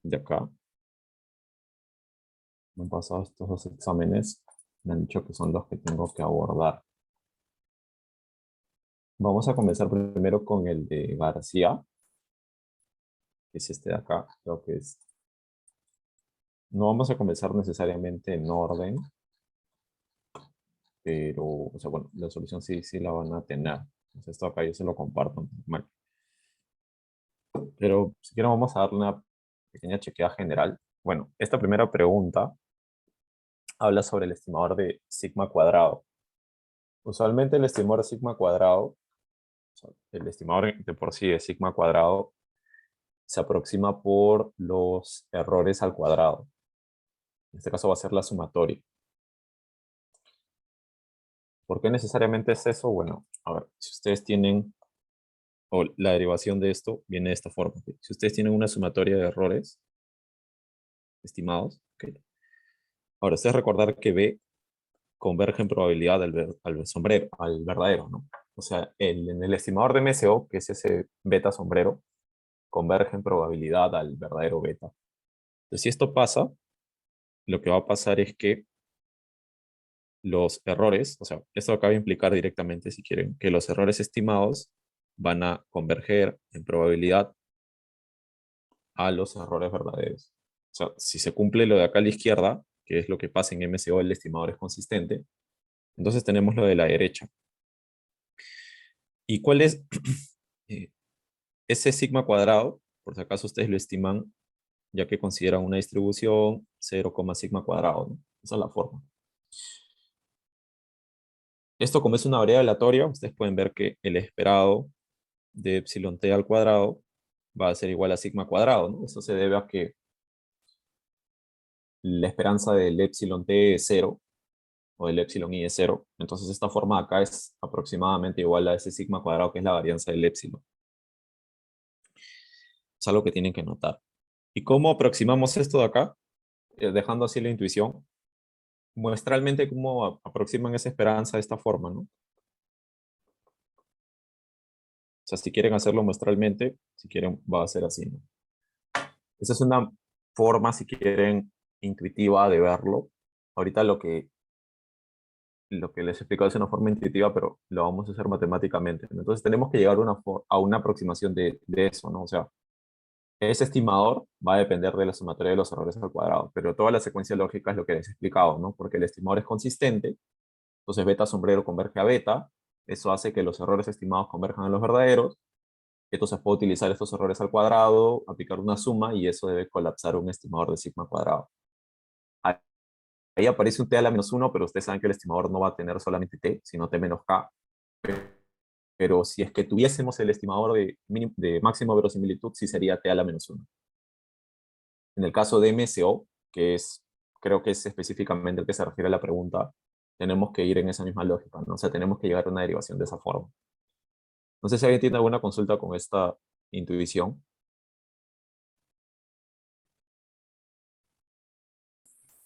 de acá. Me han pasado estos dos exámenes. Me han dicho que son los que tengo que abordar. Vamos a comenzar primero con el de García, que es este de acá. Creo que es. No vamos a comenzar necesariamente en orden, pero, o sea, bueno, la solución sí la van a tener. Entonces, esto acá yo se lo comparto. Normal. Pero si quieren vamos a darle una pequeña chequeada general. Bueno, esta primera pregunta habla sobre el estimador de sigma cuadrado. Usualmente el estimador de sigma cuadrado, o sea, el estimador de por sí de sigma cuadrado, se aproxima por los errores al cuadrado. En este caso va a ser la sumatoria. ¿Por qué necesariamente es eso? Bueno, a ver, si ustedes tienen, o la derivación de esto viene de esta forma. ¿Sí? Si ustedes tienen una sumatoria de errores estimados, ¿okay? Ahora ustedes recordar que B converge en probabilidad al verdadero, ¿no? O sea, en el estimador de MSO, que es ese beta sombrero, converge en probabilidad al verdadero beta. Entonces, si esto pasa, lo que va a pasar es que los errores, o sea, esto acaba de implicar directamente, si quieren, que los errores estimados van a converger en probabilidad a los errores verdaderos. O sea, si se cumple lo de acá a la izquierda, que es lo que pasa en MSO, el estimador es consistente, entonces tenemos lo de la derecha. ¿Y cuál es ese sigma cuadrado? Por si acaso ustedes lo estiman, ya que consideran una distribución 0, sigma cuadrado, ¿no? Esa es la forma. Esto, como es una variable aleatoria, ustedes pueden ver que el esperado de epsilon t al cuadrado va a ser igual a sigma cuadrado, ¿no? Eso se debe a que la esperanza del epsilon t es 0, o del epsilon i es 0. Entonces esta forma de acá es aproximadamente igual a ese sigma cuadrado, que es la varianza del epsilon. Es algo que tienen que notar. ¿Y cómo aproximamos esto de acá? Dejando así la intuición. Muestralmente, ¿cómo aproximan esa esperanza de esta forma, no? O sea, si quieren hacerlo muestralmente, si quieren, va a ser así, ¿no? Esa es una forma, si quieren, intuitiva de verlo. Ahorita lo que les he explicado es una forma intuitiva, pero lo vamos a hacer matemáticamente, ¿no? Entonces tenemos que llegar a una aproximación de eso, ¿no? O sea, ese estimador va a depender de la sumatoria de los errores al cuadrado, pero toda la secuencia lógica es lo que les he explicado, ¿no? Porque el estimador es consistente, entonces beta sombrero converge a beta, eso hace que los errores estimados converjan a los verdaderos, entonces puedo utilizar estos errores al cuadrado, aplicar una suma y eso debe colapsar un estimador de sigma cuadrado. Ahí aparece un t a la menos 1, pero ustedes saben que el estimador no va a tener solamente t, sino t menos k. Pero si es que tuviésemos el estimador de máxima verosimilitud, sí sería t a la menos 1. En el caso de MSO, que es, creo que es específicamente el que se refiere a la pregunta, tenemos que ir en esa misma lógica, ¿no? O sea, tenemos que llegar a una derivación de esa forma. No sé si alguien tiene alguna consulta con esta intuición.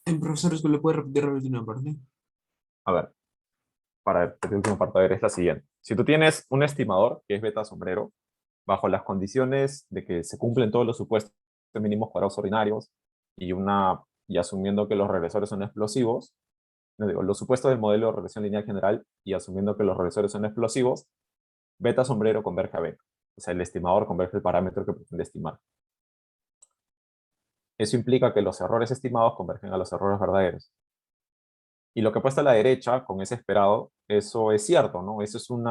El profesor, ¿es que le puede repetir la última parte? A ver, para el último parte, a ver, es la siguiente. Si tú tienes un estimador, que es beta sombrero, bajo las condiciones de que se cumplen todos los supuestos mínimos cuadrados ordinarios y asumiendo que los regresores son explosivos, no digo, los supuestos del modelo de regresión lineal general y asumiendo que los regresores son explosivos, beta sombrero converge a beta. O sea, el estimador converge el parámetro que pretende estimar. Eso implica que los errores estimados convergen a los errores verdaderos. Y lo que puesta a la derecha, con ese esperado, eso es cierto, ¿no? Ese es un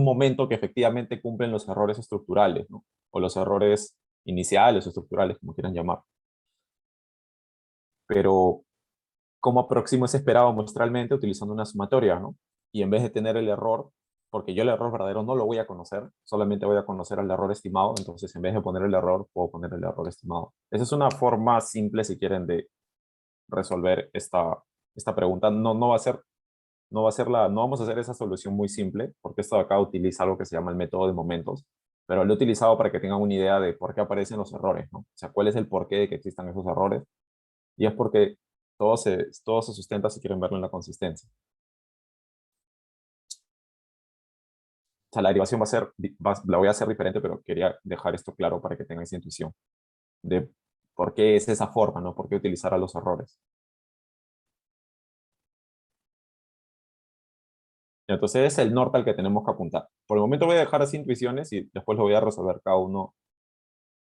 momento que efectivamente cumplen los errores estructurales, ¿no? O los errores iniciales o estructurales, como quieran llamar. Pero, ¿cómo aproximo ese esperado muestralmente? Utilizando una sumatoria, ¿no? Y en vez de tener el error, porque yo el error verdadero no lo voy a conocer, solamente voy a conocer el error estimado, entonces en vez de poner el error, puedo poner el error estimado. Esa es una forma simple, si quieren, de resolver esta pregunta. No vamos a hacer esa solución muy simple, porque esto de acá utiliza algo que se llama el método de momentos, pero lo he utilizado para que tengan una idea de por qué aparecen los errores, ¿no? O sea, cuál es el porqué de que existan esos errores, y es porque todo se sustenta, si quieren verlo, en la consistencia. O sea, la derivación la voy a hacer diferente, pero quería dejar esto claro para que tengan esa intuición. de por qué es esa forma, ¿no? Por qué utilizar a los errores. Entonces es el norte al que tenemos que apuntar. Por el momento voy a dejar así intuiciones y después lo voy a resolver cada uno,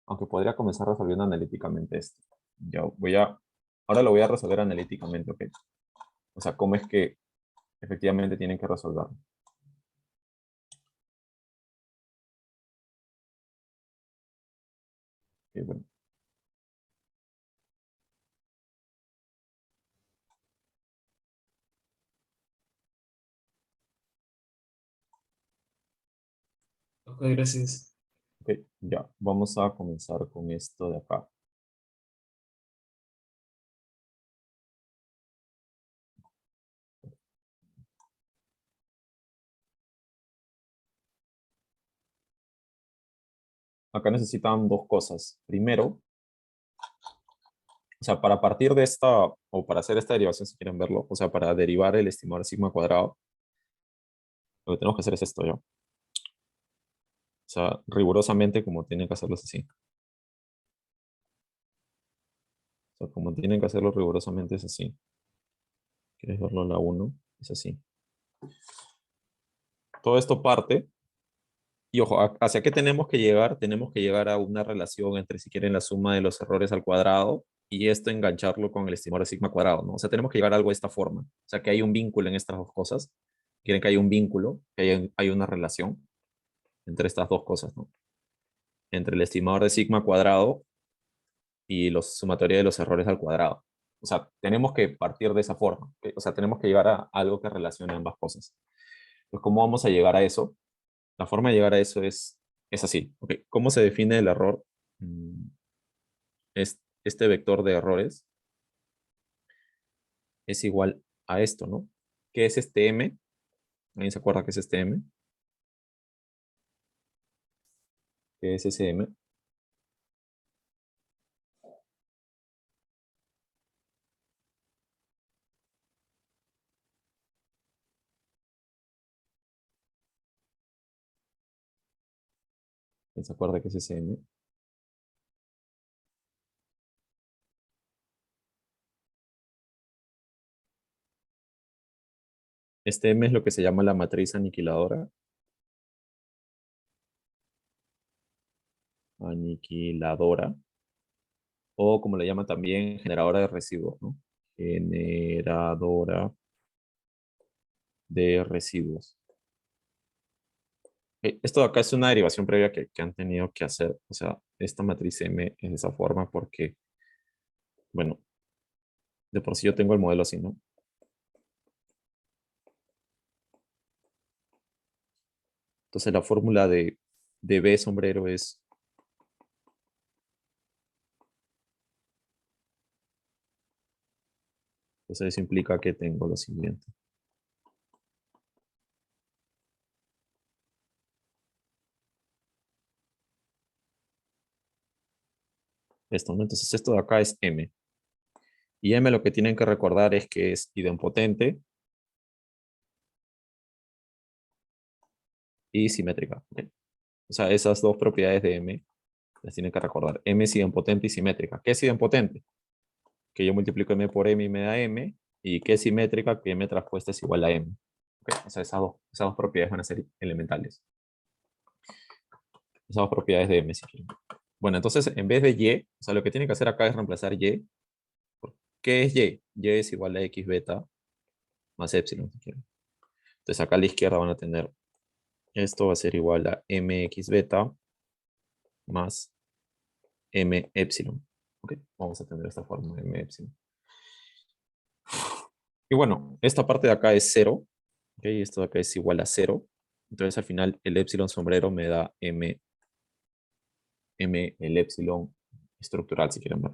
aunque podría comenzar resolviendo analíticamente esto. Ahora lo voy a resolver analíticamente, ¿ok? O sea, cómo es que efectivamente tienen que resolverlo. Ok, bueno. Ok, gracias. Ok, ya, vamos a comenzar con esto de acá. Acá necesitan dos cosas. Primero, o sea, para partir de esta, o para hacer esta derivación, si quieren verlo, o sea, para derivar el estimador sigma cuadrado, lo que tenemos que hacer es esto, ¿ya? O sea, rigurosamente como tienen que hacerlo es así. O sea, como tienen que hacerlo rigurosamente es así. ¿Quieres verlo en la uno? Es así. Todo esto parte, y ojo, ¿hacia qué tenemos que llegar? Tenemos que llegar a una relación entre, si quieren, la suma de los errores al cuadrado y esto engancharlo con el estimador de sigma cuadrado, ¿no? O sea, tenemos que llegar a algo de esta forma. O sea, que hay un vínculo en estas dos cosas. Quieren que haya un vínculo, que hay una relación entre estas dos cosas, ¿no? Entre el estimador de sigma cuadrado y los sumatoria de los errores al cuadrado. O sea, tenemos que partir de esa forma. ¿Ok? O sea, tenemos que llegar a algo que relacione ambas cosas. Pues, ¿cómo vamos a llegar a eso? La forma de llegar a eso es así. ¿Ok? ¿Cómo se define el error? Es, este vector de errores es igual a esto, ¿no? ¿Qué es este m? ¿Alguien se acuerda qué es este m? ¿Qué es ese m? ¿Alguien se acuerda qué es ese m? Este m es lo que se llama la matriz aniquiladora. Aniquiladora. O como le llaman también, generadora de residuos, ¿no? Generadora de residuos. Esto de acá es una derivación previa que han tenido que hacer. O sea, esta matriz M es de esa forma porque, bueno, de por sí yo tengo el modelo así, ¿no? Entonces la fórmula de B sombrero es, entonces eso implica que tengo lo siguiente. Esto, ¿no? Entonces esto de acá es M. Y M lo que tienen que recordar es que es idempotente y simétrica. ¿Ok? O sea, esas dos propiedades de M las tienen que recordar. M es idempotente y simétrica. ¿Qué es idempotente? Que yo multiplico M por M y me da M. Y que es simétrica, que M transpuesta es igual a M. ¿Ok? O sea, esas dos propiedades van a ser elementales. Esas dos propiedades de M, si quieren. Bueno, entonces en vez de Y, o sea, lo que tienen que hacer acá es reemplazar Y. ¿Qué es Y? Y es igual a X beta más epsilon, si quieren. Entonces acá a la izquierda van a tener, esto va a ser igual a mx beta más m epsilon. ¿Ok? Vamos a tener esta forma de m epsilon. Y bueno, esta parte de acá es 0. ¿Ok? Esto de acá es igual a 0. Entonces al final el epsilon sombrero me da el epsilon estructural, si quieren ver.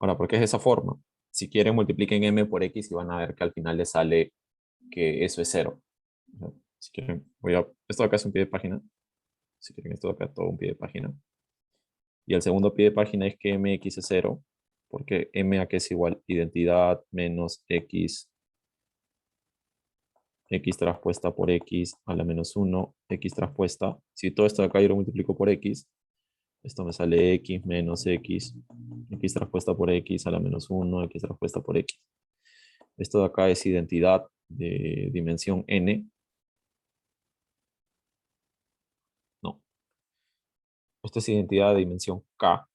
Ahora, ¿por qué es de esa forma? Si quieren, multipliquen m por x y van a ver que al final les sale que eso es 0. Si quieren, esto de acá es un pie de página. Si quieren, esto de acá es todo un pie de página. Y el segundo pie de página es que mx es 0, porque m aquí es igual identidad menos x traspuesta por x a la menos 1, x traspuesta. Si todo esto de acá yo lo multiplico por x, Esto me sale x menos x, x transpuesta por x a la menos 1, x transpuesta por x. Esto de acá es identidad de dimensión n. No, esto es identidad de dimensión k.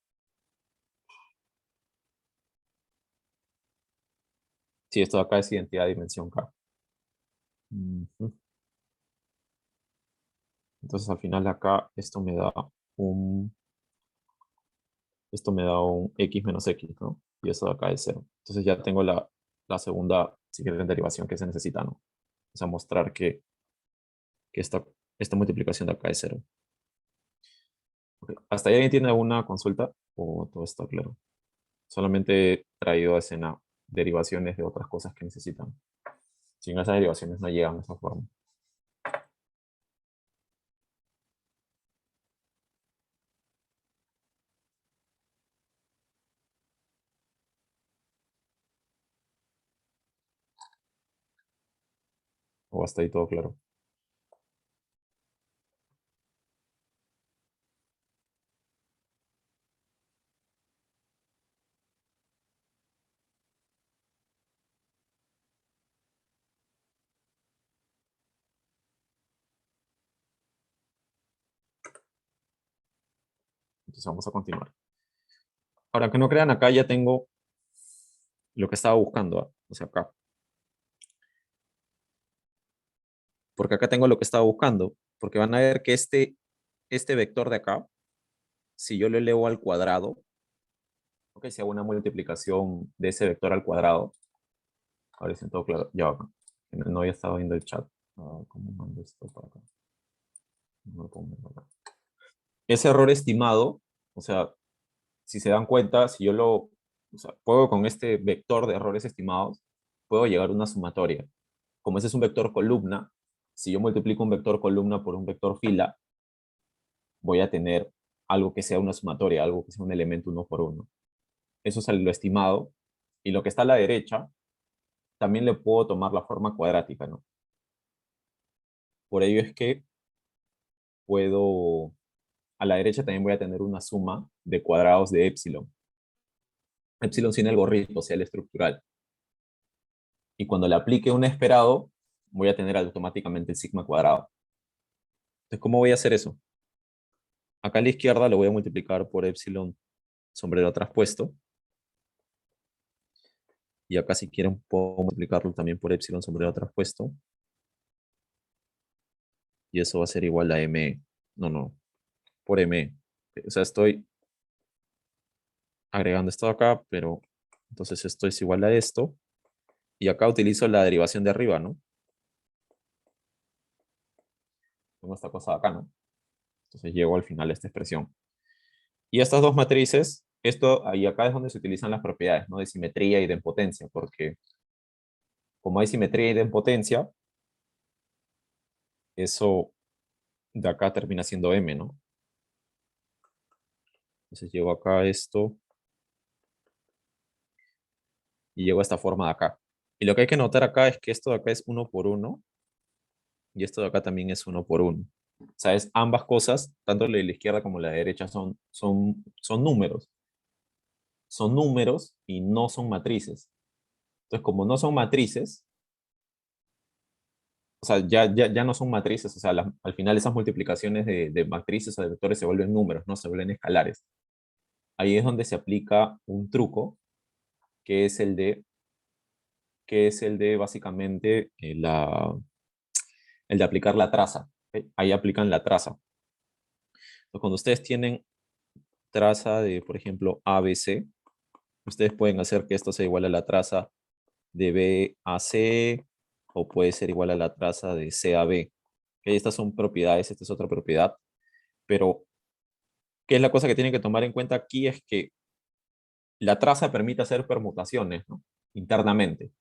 Sí, esto de acá es identidad de dimensión k. Ujú. Entonces al final acá esto me da un x menos x, ¿no? Y eso de acá es 0. Entonces ya tengo la segunda siguiente derivación que se necesita, ¿no? O sea, mostrar que esta multiplicación de acá es 0. Ok. ¿Hasta ahí alguien tiene alguna consulta o todo está claro? Solamente he traído a escena derivaciones de otras cosas que necesitan. Sin esas derivaciones no llegan a esa forma. O hasta ahí todo claro. Entonces vamos a continuar. Ahora que no crean, acá ya tengo lo que estaba buscando, ¿ah? O sea, acá. Porque acá tengo lo que estaba buscando. Porque van a ver que este vector de acá, si yo lo elevo al cuadrado, ok, si hago una multiplicación de ese vector al cuadrado, ahora sí todo claro. Ya acá. No había estado viendo el chat. ¿Cómo mando esto para acá? No lo puedo mandar acá. Ese error estimado, o sea, si se dan cuenta, si yo o sea, puedo con este vector de errores estimados, puedo llegar a una sumatoria. Como ese es un vector columna, si yo multiplico un vector columna por un vector fila, voy a tener algo que sea una sumatoria, algo que sea un elemento uno por uno. Eso es lo estimado. Y lo que está a la derecha, también le puedo tomar la forma cuadrática, ¿no? Por ello es que puedo, a la derecha también voy a tener una suma de cuadrados de épsilon. Épsilon sin el gorrito, o sea, el estructural. Y cuando le aplique un esperado, voy a tener automáticamente el sigma cuadrado. Entonces, ¿cómo voy a hacer eso? Acá a la izquierda lo voy a multiplicar por épsilon sombrero traspuesto. Y acá si quieren puedo multiplicarlo también por épsilon sombrero traspuesto. Y eso va a ser igual a m. No, no, por m. O sea, estoy agregando esto acá, pero entonces esto es igual a esto. Y acá utilizo la derivación de arriba, ¿no? Tengo esta cosa acá, ¿no? Entonces llego al final a esta expresión. Y estas dos matrices, esto ahí acá es donde se utilizan las propiedades, ¿no? De simetría y de potencia, porque como hay simetría y de potencia, eso de acá termina siendo m, ¿no? Entonces llego acá a esto y llego a esta forma de acá. Y lo que hay que notar acá es que esto de acá es 1 por 1 y esto de acá también es 1 por 1. O sea, es ambas cosas, tanto la de la izquierda como la de la derecha, son números. Son números y no son matrices. Entonces, como no son matrices, o sea, ya no son matrices, o sea, al final esas multiplicaciones de matrices o de vectores se vuelven números, no se vuelven escalares. Ahí es donde se aplica un truco, que es el de básicamente el de aplicar la traza. ¿Ok? Ahí aplican la traza. Entonces, cuando ustedes tienen traza de, por ejemplo, ABC, ustedes pueden hacer que esto sea igual a la traza de B a C, o puede ser igual a la traza de C a B. ¿Ok? Estas son propiedades, esta es otra propiedad, pero ¿qué es la cosa que tienen que tomar en cuenta aquí? Es que la traza permite hacer permutaciones, ¿no? Internamente.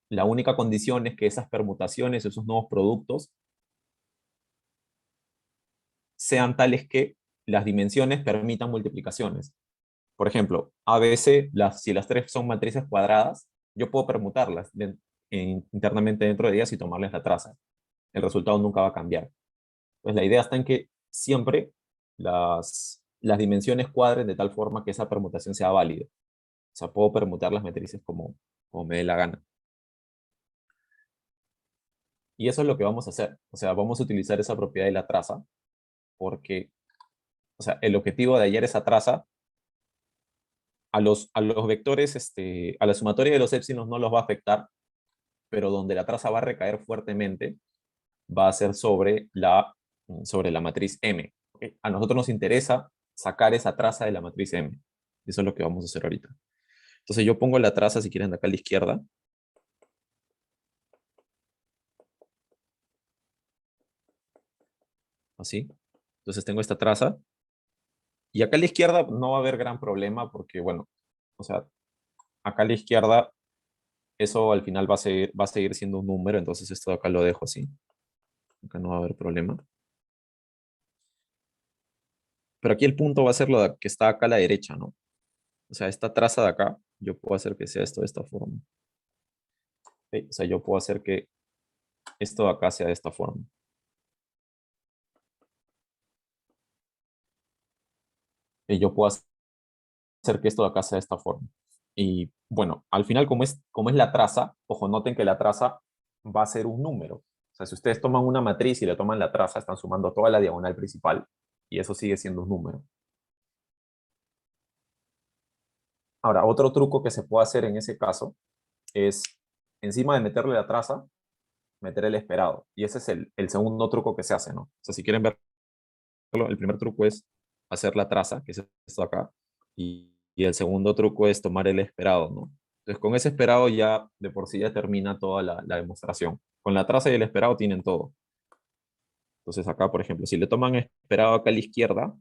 La única condición es que esas permutaciones, esos nuevos productos, sean tales que las dimensiones permitan multiplicaciones. Por ejemplo, ABC, si las tres son matrices cuadradas, yo puedo permutarlas internamente dentro de ellas y tomarles la traza. El resultado nunca va a cambiar. Pues la idea está en que siempre las dimensiones cuadren de tal forma que esa permutación sea válida. O sea, puedo permutar las matrices como me dé la gana. Y eso es lo que vamos a hacer. O sea, vamos a utilizar esa propiedad de la traza porque, o sea, el objetivo de hallar esa traza a los vectores, a la sumatoria de los épsilos no los va a afectar, pero donde la traza va a recaer fuertemente va a ser sobre la matriz M. ¿Okay? A nosotros nos interesa sacar esa traza de la matriz M. Eso es lo que vamos a hacer ahorita. Entonces yo pongo la traza, si quieren, de acá a la izquierda. Así. Entonces tengo esta traza. Y acá a la izquierda no va a haber gran problema porque, bueno, o sea, acá a la izquierda eso al final va a seguir siendo un número, entonces esto de acá lo dejo así. Acá no va a haber problema. Pero aquí el punto va a ser lo que está acá a la derecha, ¿no? O sea, esta traza de acá, yo puedo hacer que sea esto de esta forma. ¿Ok? O sea, yo puedo hacer que esto de acá sea de esta forma. Y yo puedo hacer que esto de acá sea de esta forma. Y bueno, al final, como es la traza, ojo, noten que la traza va a ser un número. O sea, si ustedes toman una matriz y le toman la traza, están sumando toda la diagonal principal y eso sigue siendo un número. Ahora, otro truco que se puede hacer en ese caso es, encima de meterle la traza, meter el esperado. Y ese es el segundo truco que se hace, ¿no? O sea, si quieren verlo, el primer truco es hacer la traza, que es esto acá, y el segundo truco es tomar el esperado, ¿no? Entonces, con ese esperado ya de por sí ya termina toda la demostración. Con la traza y el esperado tienen todo. Entonces, acá, por ejemplo, si le toman esperado acá a la izquierda,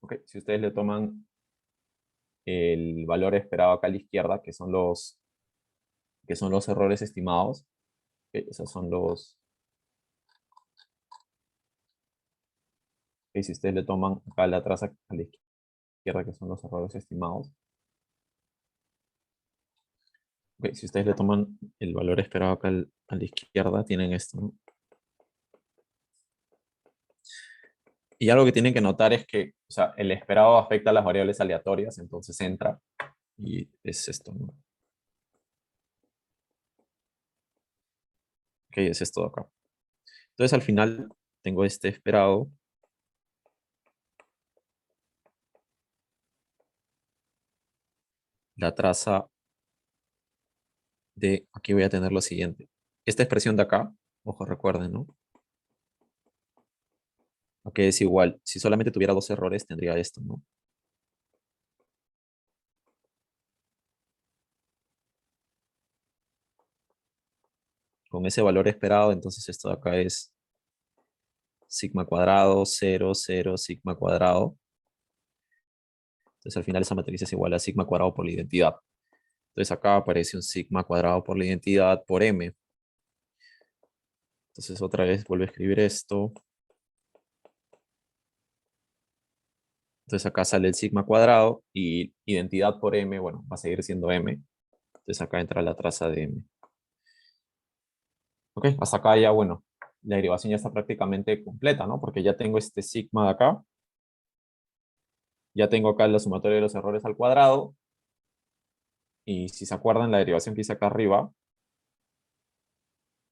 ¿okay? Si ustedes le toman el valor esperado acá a la izquierda, que son los errores estimados, ¿okay? Esos son ¿okay? Si ustedes le toman acá la traza a la izquierda, que son los errores estimados, ¿okay? Si ustedes le toman el valor esperado acá a la izquierda, tienen esto, ¿no? Y algo que tienen que notar es que, o sea, el esperado afecta a las variables aleatorias, entonces entra y es esto, ¿no? Ok, es esto de acá. Entonces al final tengo este esperado. La traza de, aquí voy a tener lo siguiente. Esta expresión de acá, ojo, recuerden, ¿no? Aquí es igual. Si solamente tuviera dos errores, tendría esto, ¿no? Con ese valor esperado, entonces esto de acá es sigma cuadrado, 0, 0, sigma cuadrado. Entonces al final esa matriz es igual a sigma cuadrado por la identidad. Entonces acá aparece un sigma cuadrado por la identidad por m. Entonces otra vez vuelvo a escribir esto. Entonces acá sale el sigma cuadrado y identidad por m, bueno, va a seguir siendo m. Entonces acá entra la traza de m. Ok, hasta acá ya, bueno, la derivación ya está prácticamente completa, ¿no? Porque ya tengo este sigma de acá. Ya tengo acá la sumatoria de los errores al cuadrado. Y si se acuerdan, la derivación que hice acá arriba,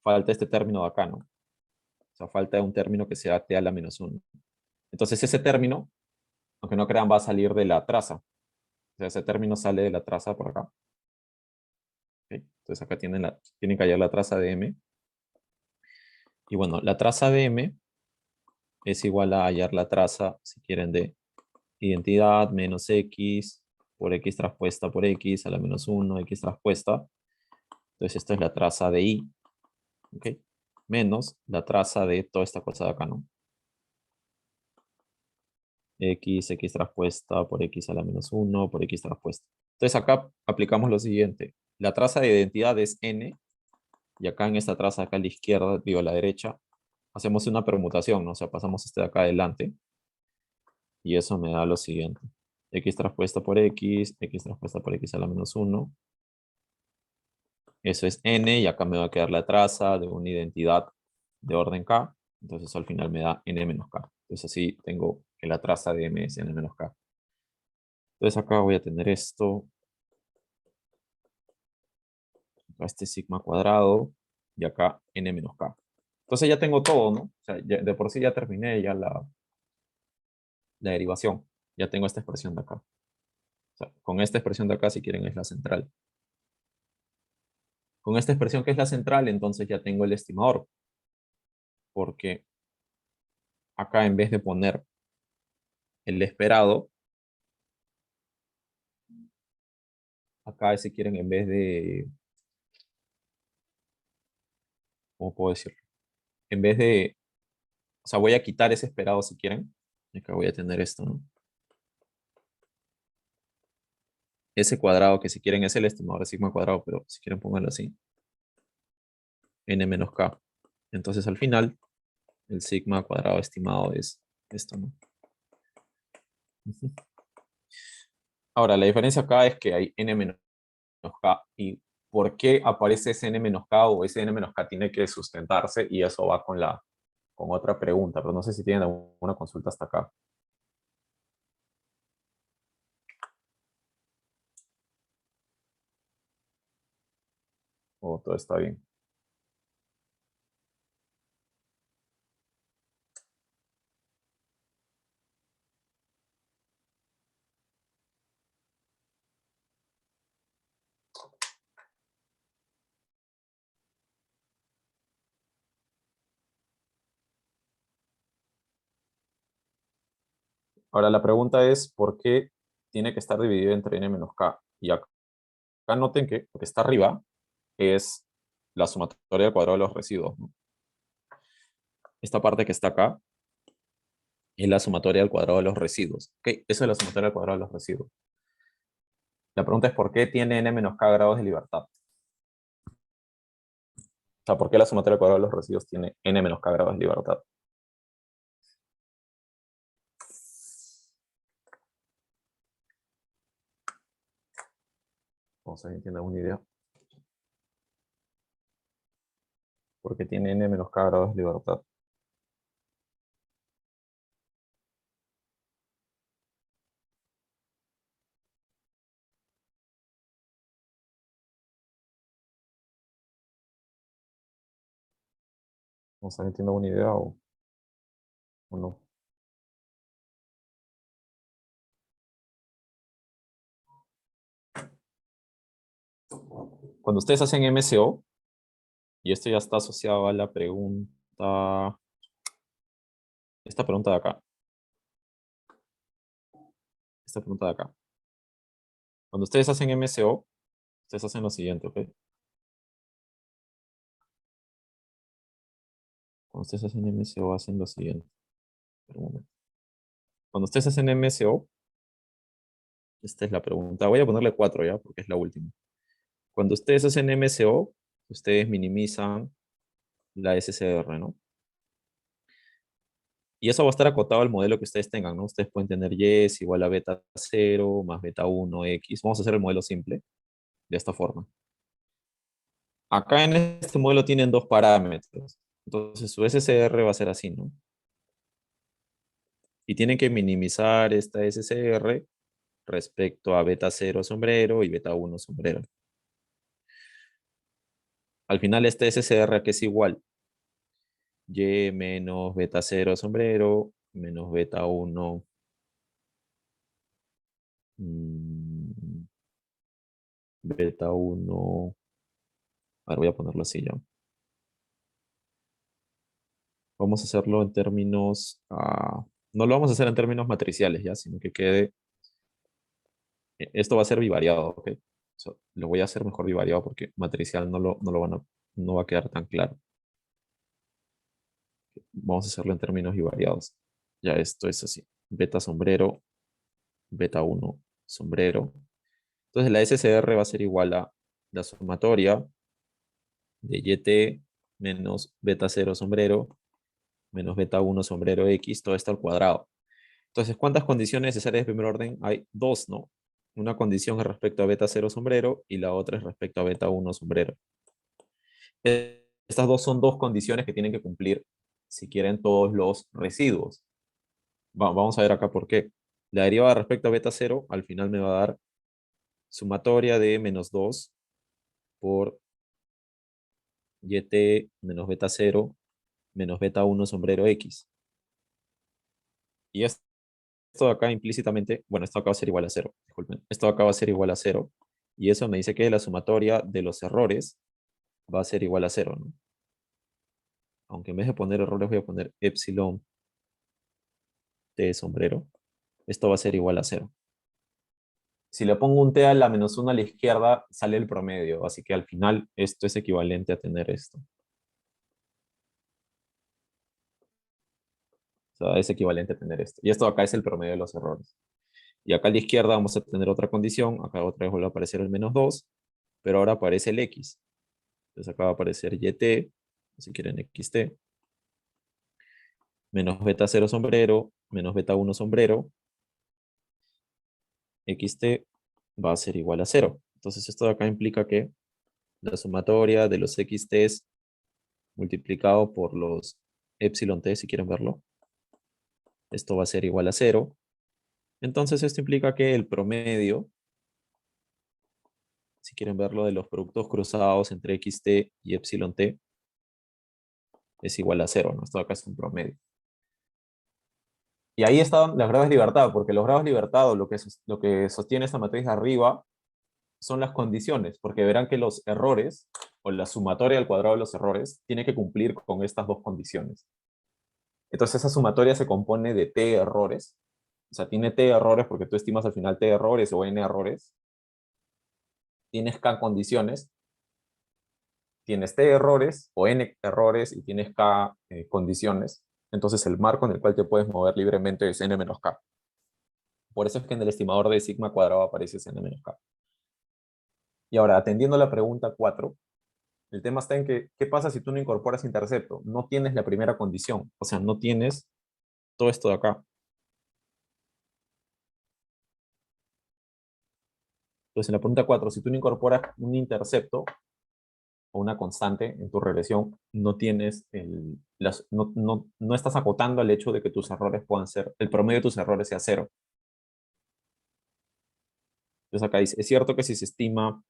falta este término de acá, ¿no? O sea, falta un término que sea t a la menos 1. Entonces ese término, aunque no crean, va a salir de la traza. O sea, ese término sale de la traza por acá. ¿Ok? Entonces acá tienen que hallar la traza de m. Y bueno, la traza de m es igual a hallar la traza, si quieren, de identidad menos x por x traspuesta por x a la menos 1, x traspuesta. Entonces esto es la traza de y, ¿ok? Menos la traza de toda esta cosa de acá, ¿no? X traspuesta por x a la menos 1 por x traspuesta. Entonces acá aplicamos lo siguiente. La traza de identidad es n, y acá en esta traza acá a la izquierda, digo a la derecha, hacemos una permutación, ¿no? O sea, pasamos este de acá adelante, y eso me da lo siguiente. X traspuesta por x traspuesta por x a la menos 1. Eso es n, y acá me va a quedar la traza de una identidad de orden k. Entonces al final me da n menos k. Entonces así tengo que la traza de M es n menos k. Entonces acá voy a tener esto, acá este sigma cuadrado, y acá n menos k. Entonces ya tengo todo, ¿no? O sea, de por sí ya terminé ya la derivación. Ya tengo esta expresión de acá. O sea, con esta expresión de acá, si quieren, es la central. Con esta expresión que es la central, entonces ya tengo el estimador. Porque acá en vez de poner el esperado, acá si quieren en vez de, ¿cómo puedo decirlo? En vez de, o sea, voy a quitar ese esperado si quieren. Y acá voy a tener esto, ¿no? Ese cuadrado que si quieren es el estimador de sigma cuadrado, pero si quieren pónganlo así. N menos k. Entonces al final, el sigma cuadrado estimado es esto, ¿no? Ujú. Ahora, la diferencia acá es que hay n menos k. ¿Y por qué aparece ese n menos k o ese n menos k tiene que sustentarse? Y eso va con otra pregunta, pero no sé si tienen alguna consulta hasta acá. O todo está bien. Ahora la pregunta es, ¿por qué tiene que estar dividido entre n menos k? Y acá noten que lo que está arriba es la sumatoria del cuadrado de los residuos, ¿no? Esta parte que está acá es la sumatoria del cuadrado de los residuos. ¿Ok? Eso es la sumatoria del cuadrado de los residuos. La pregunta es, ¿por qué tiene n menos k grados de libertad? O sea, ¿por qué la sumatoria del cuadrado de los residuos tiene n menos k grados de libertad? Vamos a ver si tiene alguna idea. ¿Por qué tiene n menos k grados de libertad? Vamos a ver si tiene alguna idea o no. Cuando ustedes hacen MCO, y esto ya está asociado a la pregunta, esta pregunta de acá, esta pregunta de acá. Cuando ustedes hacen MCO, ustedes hacen lo siguiente, ¿ok? Cuando ustedes hacen MCO, hacen lo siguiente. Espera un momento. Cuando ustedes hacen MCO, esta es la pregunta. Voy a ponerle 4 ya, porque es la última. Cuando ustedes hacen MCO, ustedes minimizan la SCR, ¿no? Y eso va a estar acotado al modelo que ustedes tengan, ¿no? Ustedes pueden tener Y es igual a beta 0 más beta 1 X. Vamos a hacer el modelo simple de esta forma. Acá en este modelo tienen dos parámetros. Entonces su SCR va a ser así, ¿no? Y tienen que minimizar esta SCR respecto a beta 0 sombrero y beta 1 sombrero. Al final este SCR que es igual Y menos beta 0 sombrero menos beta 1 beta 1. A ver, voy a ponerlo así ya. Vamos a hacerlo en términos, no lo vamos a hacer en términos matriciales ya, sino que quede, esto va a ser bivariado, ¿ok? Lo voy a hacer mejor bivariado porque matricial no va a quedar tan claro. Vamos a hacerlo en términos bivariados. Ya esto es así. Beta sombrero, beta 1 sombrero. Entonces la SCR va a ser igual a la sumatoria de YT menos beta 0 sombrero menos beta 1 sombrero X, todo esto al cuadrado. Entonces, ¿cuántas condiciones necesarias de primer orden? Hay dos, ¿no? Una condición es respecto a beta 0 sombrero y la otra es respecto a beta 1 sombrero. Estas dos son dos condiciones que tienen que cumplir si quieren todos los residuos. Vamos a ver acá por qué. La derivada respecto a beta cero al final me va a dar sumatoria de menos 2 por yt menos beta cero menos beta uno sombrero x. Y esto de acá implícitamente, bueno, esto acá va a ser igual a cero, disculpen. Esto acá va a ser igual a cero. Y eso me dice que la sumatoria de los errores va a ser igual a cero, ¿no? Aunque en vez de poner errores voy a poner epsilon t sombrero. Esto va a ser igual a cero. Si le pongo un t a la menos 1 a la izquierda, sale el promedio. Así que al final esto es equivalente a tener esto. O sea, es equivalente a tener esto. Y esto acá es el promedio de los errores. Y acá a la izquierda vamos a tener otra condición. Acá otra vez vuelve a aparecer el menos 2, pero ahora aparece el x. Entonces acá va a aparecer yt, si quieren xt, menos beta 0 sombrero, menos beta 1 sombrero, xt va a ser igual a 0. Entonces esto de acá implica que la sumatoria de los xt's multiplicado por los epsilon t, si quieren verlo, esto va a ser igual a 0. Entonces esto implica que el promedio, si quieren verlo, de los productos cruzados entre xt y epsilon t es igual a 0, ¿no? Esto de acá es un promedio. Y ahí están los grados de libertad, porque los grados de libertad, o lo que sostiene esta matriz de arriba, son las condiciones, porque verán que los errores, o la sumatoria al cuadrado de los errores, tiene que cumplir con estas dos condiciones. Entonces esa sumatoria se compone de t errores, o sea, tiene t errores porque tú estimas al final t errores o n errores, tienes k condiciones, tienes t errores o n errores y tienes k condiciones, entonces el marco en el cual te puedes mover libremente es n menos k. Por eso es que en el estimador de sigma cuadrado aparece ese n menos k. Y ahora, atendiendo a la pregunta 4, el tema está en que, ¿qué pasa si tú no incorporas intercepto? No tienes la primera condición, o sea, no tienes todo esto de acá. Entonces, en la pregunta 4, si tú no incorporas un intercepto o una constante en tu regresión, no tienes no estás acotando al hecho de que tus errores puedan ser, el promedio de tus errores sea cero. Entonces acá dice, es cierto que si se estima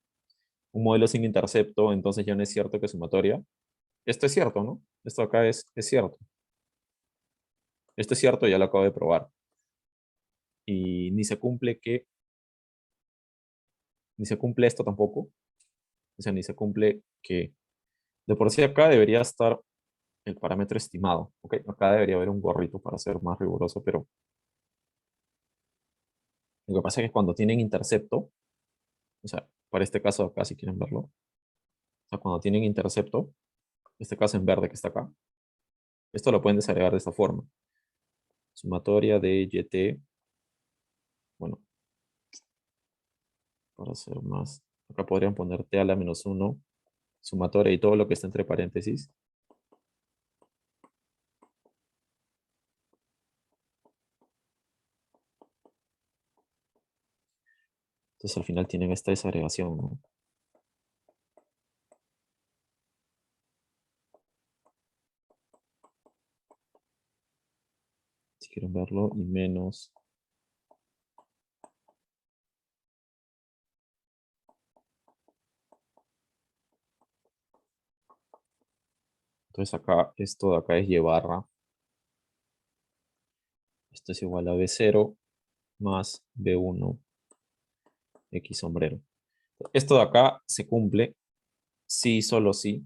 un modelo sin intercepto, entonces ya no es cierto que es sumatoria. Esto es cierto, ¿no? Esto acá es cierto. Esto es cierto, ya lo acabo de probar. Y ni se cumple esto tampoco. O sea, ni se cumple que de por sí acá debería estar el parámetro estimado. ¿Ok? Acá debería haber un gorrito para ser más riguroso, pero lo que pasa es que cuando tienen intercepto, o sea, para este caso acá, si quieren verlo, o sea, cuando tienen intercepto, este caso en verde que está acá, esto lo pueden desagregar de esta forma. Sumatoria de YT, bueno, para hacer más, acá podrían poner T a la menos 1, sumatoria y todo lo que está entre paréntesis. Entonces al final tienen esta desagregación, ¿no? Si quieren verlo, y menos. Entonces acá, esto de acá es Y barra. Esto es igual a B0 más B1 X sombrero. Esto de acá se cumple sí, solo sí.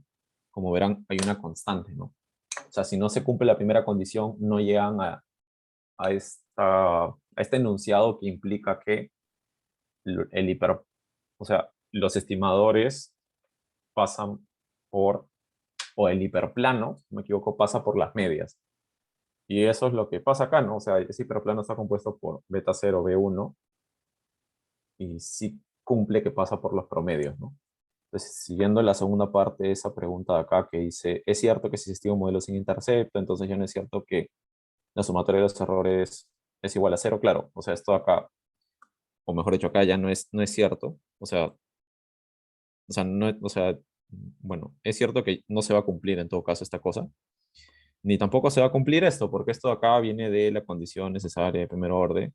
Como verán, hay una constante, ¿no? O sea, si no se cumple la primera condición, no llegan a este enunciado que implica que el hiper, o sea, los estimadores pasan por, o el hiperplano, si no me equivoco, pasa por las medias. Y eso es lo que pasa acá, ¿no? O sea, ese hiperplano está compuesto por beta 0, B1, y sí cumple que pasa por los promedios, ¿no? Entonces, siguiendo la segunda parte de esa pregunta de acá que dice, ¿es cierto que si se estima un modelo sin intercepto, entonces ya no es cierto que la sumatoria de los errores es igual a cero? Claro, o sea, esto acá, o mejor dicho, acá ya no es cierto. O sea, no, o sea, bueno, es cierto que no se va a cumplir en todo caso esta cosa, Ni tampoco se va a cumplir esto, porque esto de acá viene de la condición necesaria de primer orden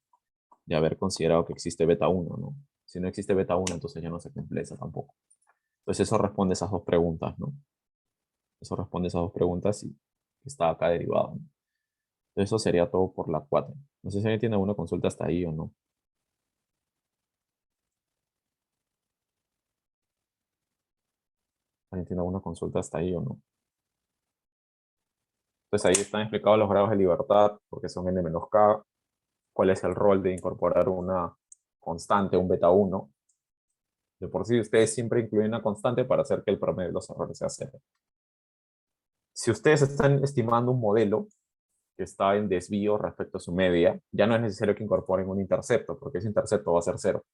de haber considerado que existe beta uno, ¿no? Si no existe beta uno, entonces ya no se cumple esa tampoco. Entonces eso responde esas dos preguntas, ¿no? Eso responde esas dos preguntas y está acá derivado, ¿no? Entonces eso sería todo por la 4. No sé si alguien tiene alguna consulta hasta ahí o no. ¿Alguien tiene alguna consulta hasta ahí o no? Entonces ahí están explicados los grados de libertad, porque son n menos k, cuál es el rol de incorporar una constante, un beta uno. De por sí, ustedes siempre incluyen una constante para hacer que el promedio de los errores sea cero. Si ustedes están estimando un modelo que está en desvío respecto a su media, ya no es necesario que incorporen un intercepto, porque ese intercepto va a ser cero.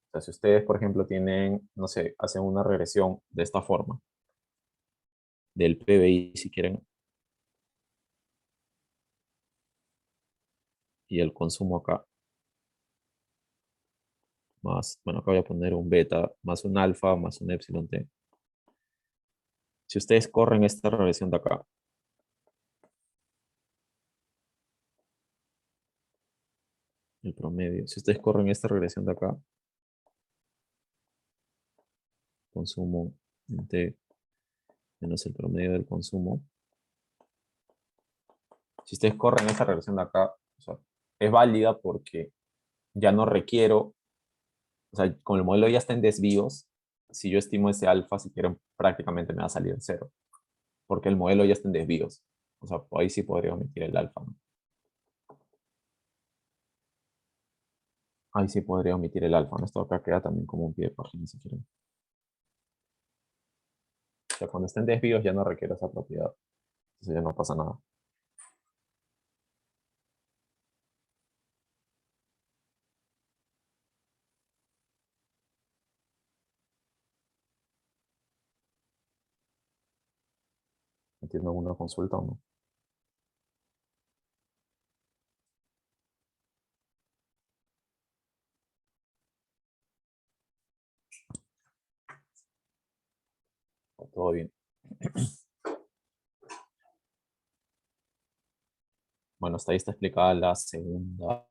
O sea, si ustedes, por ejemplo, tienen, no sé, hacen una regresión de esta forma, del PBI, si quieren, y el consumo acá, más, bueno, acá voy a poner un beta, más un alfa, más un epsilon t. Si ustedes corren esta regresión de acá, el promedio, si ustedes corren esta regresión de acá, consumo en t menos el promedio del consumo, si ustedes corren esta regresión de acá, o sea, es válida porque ya no requiero, o sea, como el modelo ya está en desvíos, si yo estimo ese alfa, si quieren, prácticamente me va a salir en cero, porque el modelo ya está en desvíos. O sea, ahí sí podría omitir el alfa, ¿no? Ahí sí podría omitir el alfa, ¿no? Esto acá queda también como un pie de página, si quieren. O sea, cuando estén desvíos ya no requiero esa propiedad. Entonces ya no pasa nada. ¿Entiendo alguna consulta o no? Todo bien. Bueno, hasta ahí está explicada la segunda.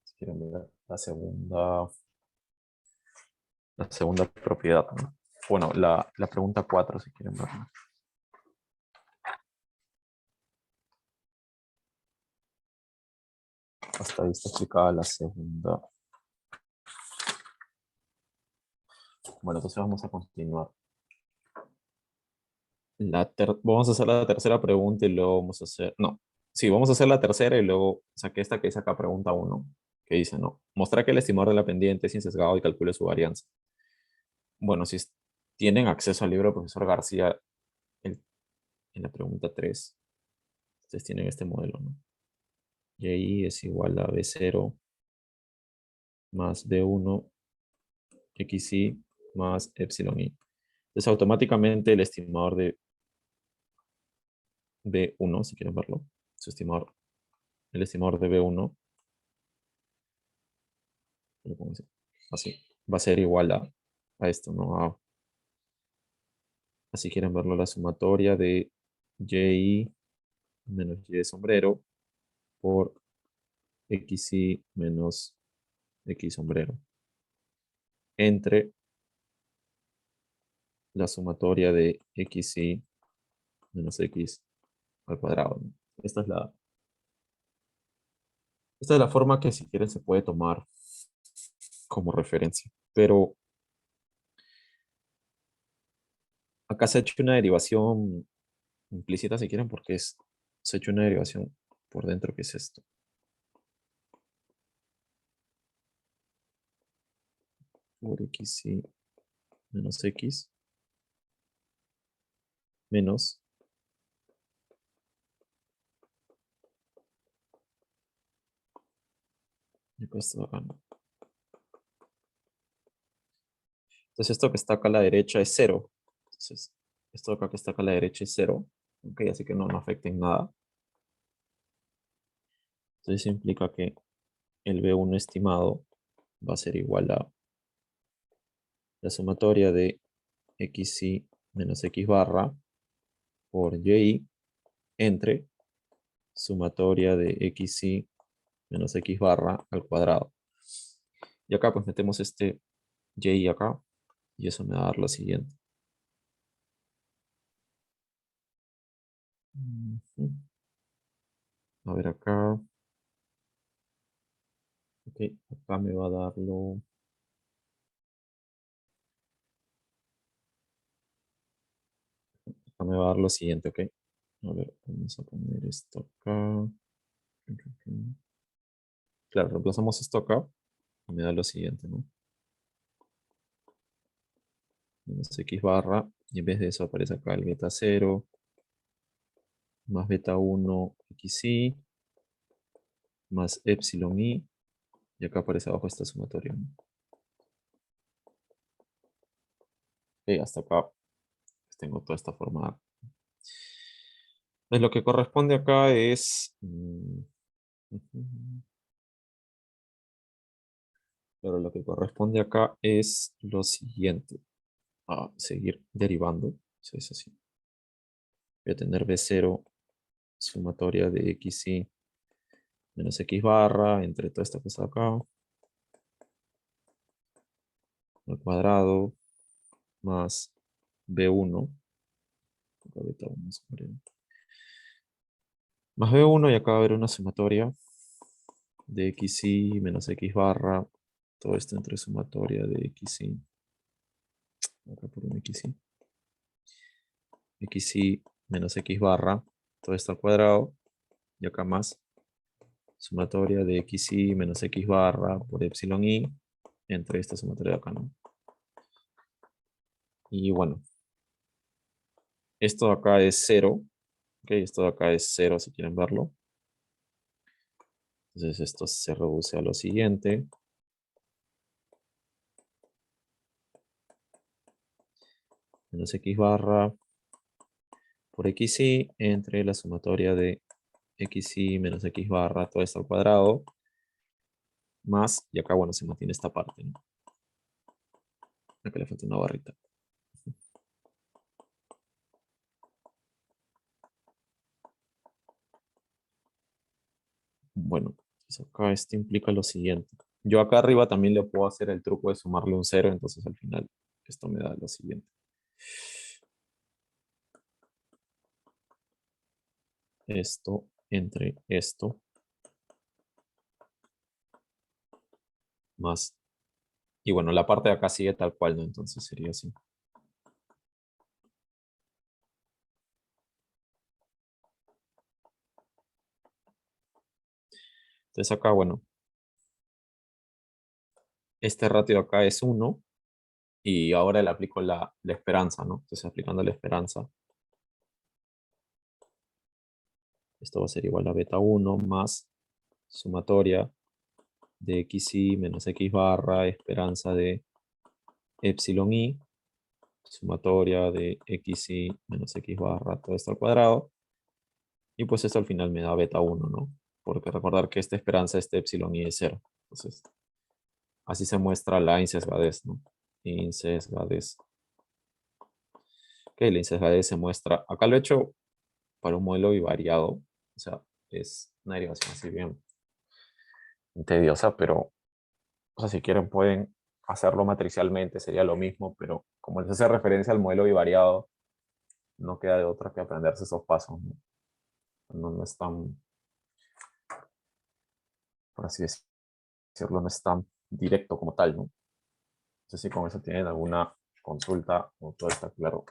Si quieren ver la segunda propiedad, ¿no? Bueno, la pregunta 4, si quieren verla. Hasta ahí está explicada la segunda. Bueno, entonces vamos a continuar. Vamos a hacer la tercera pregunta y luego vamos a hacer. No, sí, vamos a hacer la tercera y luego saqué esta que dice acá pregunta uno, que dice, no, mostrar que el estimador de la pendiente es insesgado y calcule su varianza. Bueno, si tienen acceso al libro del profesor García en la pregunta 3, ustedes tienen este modelo, ¿no? Y ahí es igual a B0 más B1 XY más epsilon i. Entonces automáticamente el estimador de B1, si quieren verlo, su estimador, el estimador de B1, así, va a ser igual a esto, ¿no? Así quieren verlo, la sumatoria de y menos y de sombrero por xy menos x sombrero entre la sumatoria de xy menos x al cuadrado, ¿no? Esta es la forma que si quieren se puede tomar como referencia. Pero acá se ha hecho una derivación implícita, si quieren, porque se ha hecho una derivación por dentro, que es esto. Por xy menos x menos esto de acá, ¿no? Entonces esto que está acá a la derecha es cero. Entonces esto de acá que está acá a la derecha es cero. Ok, así que no afecta en nada. Entonces eso implica que el B1 estimado va a ser igual a la sumatoria de xy menos x barra por y entre sumatoria de xy menos x barra al cuadrado. Y acá pues metemos este y acá y eso me va a dar lo siguiente. Ujú. A ver acá. Ok, acá me va a dar acá me va a dar lo siguiente, ok. A ver, vamos a poner esto acá. Claro, reemplazamos esto acá y me da lo siguiente, ¿no? Menos x barra, y en vez de eso aparece acá el beta 0, más beta 1 xy, más epsilon i, y acá aparece abajo esta sumatoria, ¿no? Ok, hasta acá pues tengo toda esta forma. Pues lo que corresponde acá es... pero lo que corresponde acá es lo siguiente. A seguir derivando. Eso es así. Voy a tener b0 sumatoria de xy menos x barra entre toda esta cosa acá al cuadrado más b1 acá beta 1 más b1 y acá va a haber una sumatoria de xy menos x barra, todo esto entre sumatoria de xy acá por un xy menos x barra, todo esto al cuadrado y acá más sumatoria de xy menos x barra por epsilon i entre esta sumatoria de acá, ¿no? Y bueno, esto de acá es 0. Ok, esto de acá es 0 si quieren verlo. Entonces esto se reduce a lo siguiente. Menos x barra por xy entre la sumatoria de xy menos x barra, todo esto al cuadrado, más, y acá, bueno, se mantiene esta parte, ¿no? Acá le falta una barrita. Bueno, pues acá esto implica lo siguiente. Yo acá arriba también le puedo hacer el truco de sumarle un 0, entonces al final esto me da lo siguiente. Esto entre esto más. Y bueno, la parte de acá sigue tal cual, ¿no? Entonces sería así. Entonces acá, bueno, este ratio acá es 1 y ahora le aplico la esperanza, ¿no? Entonces aplicando la esperanza, esto va a ser igual a beta 1 más sumatoria de xy menos x barra esperanza de epsilon i, sumatoria de xy menos x barra, todo esto al cuadrado. Y pues esto al final me da beta 1, ¿no? Porque recordar que esta esperanza, este epsilon i es 0. Entonces, así se muestra la insesgadez, ¿no? Insesgadez. Ok, la insesgadez se muestra. Acá lo he hecho para un modelo bivariado. O sea, es una derivación así bien tediosa, pero o sea, si quieren pueden hacerlo matricialmente, sería lo mismo, pero como les hace referencia al modelo bivariado, no queda de otra que aprenderse esos pasos, ¿no? No es tan, por así decirlo, no es tan directo como tal, ¿no? No sé si con eso tienen alguna consulta o todo está claro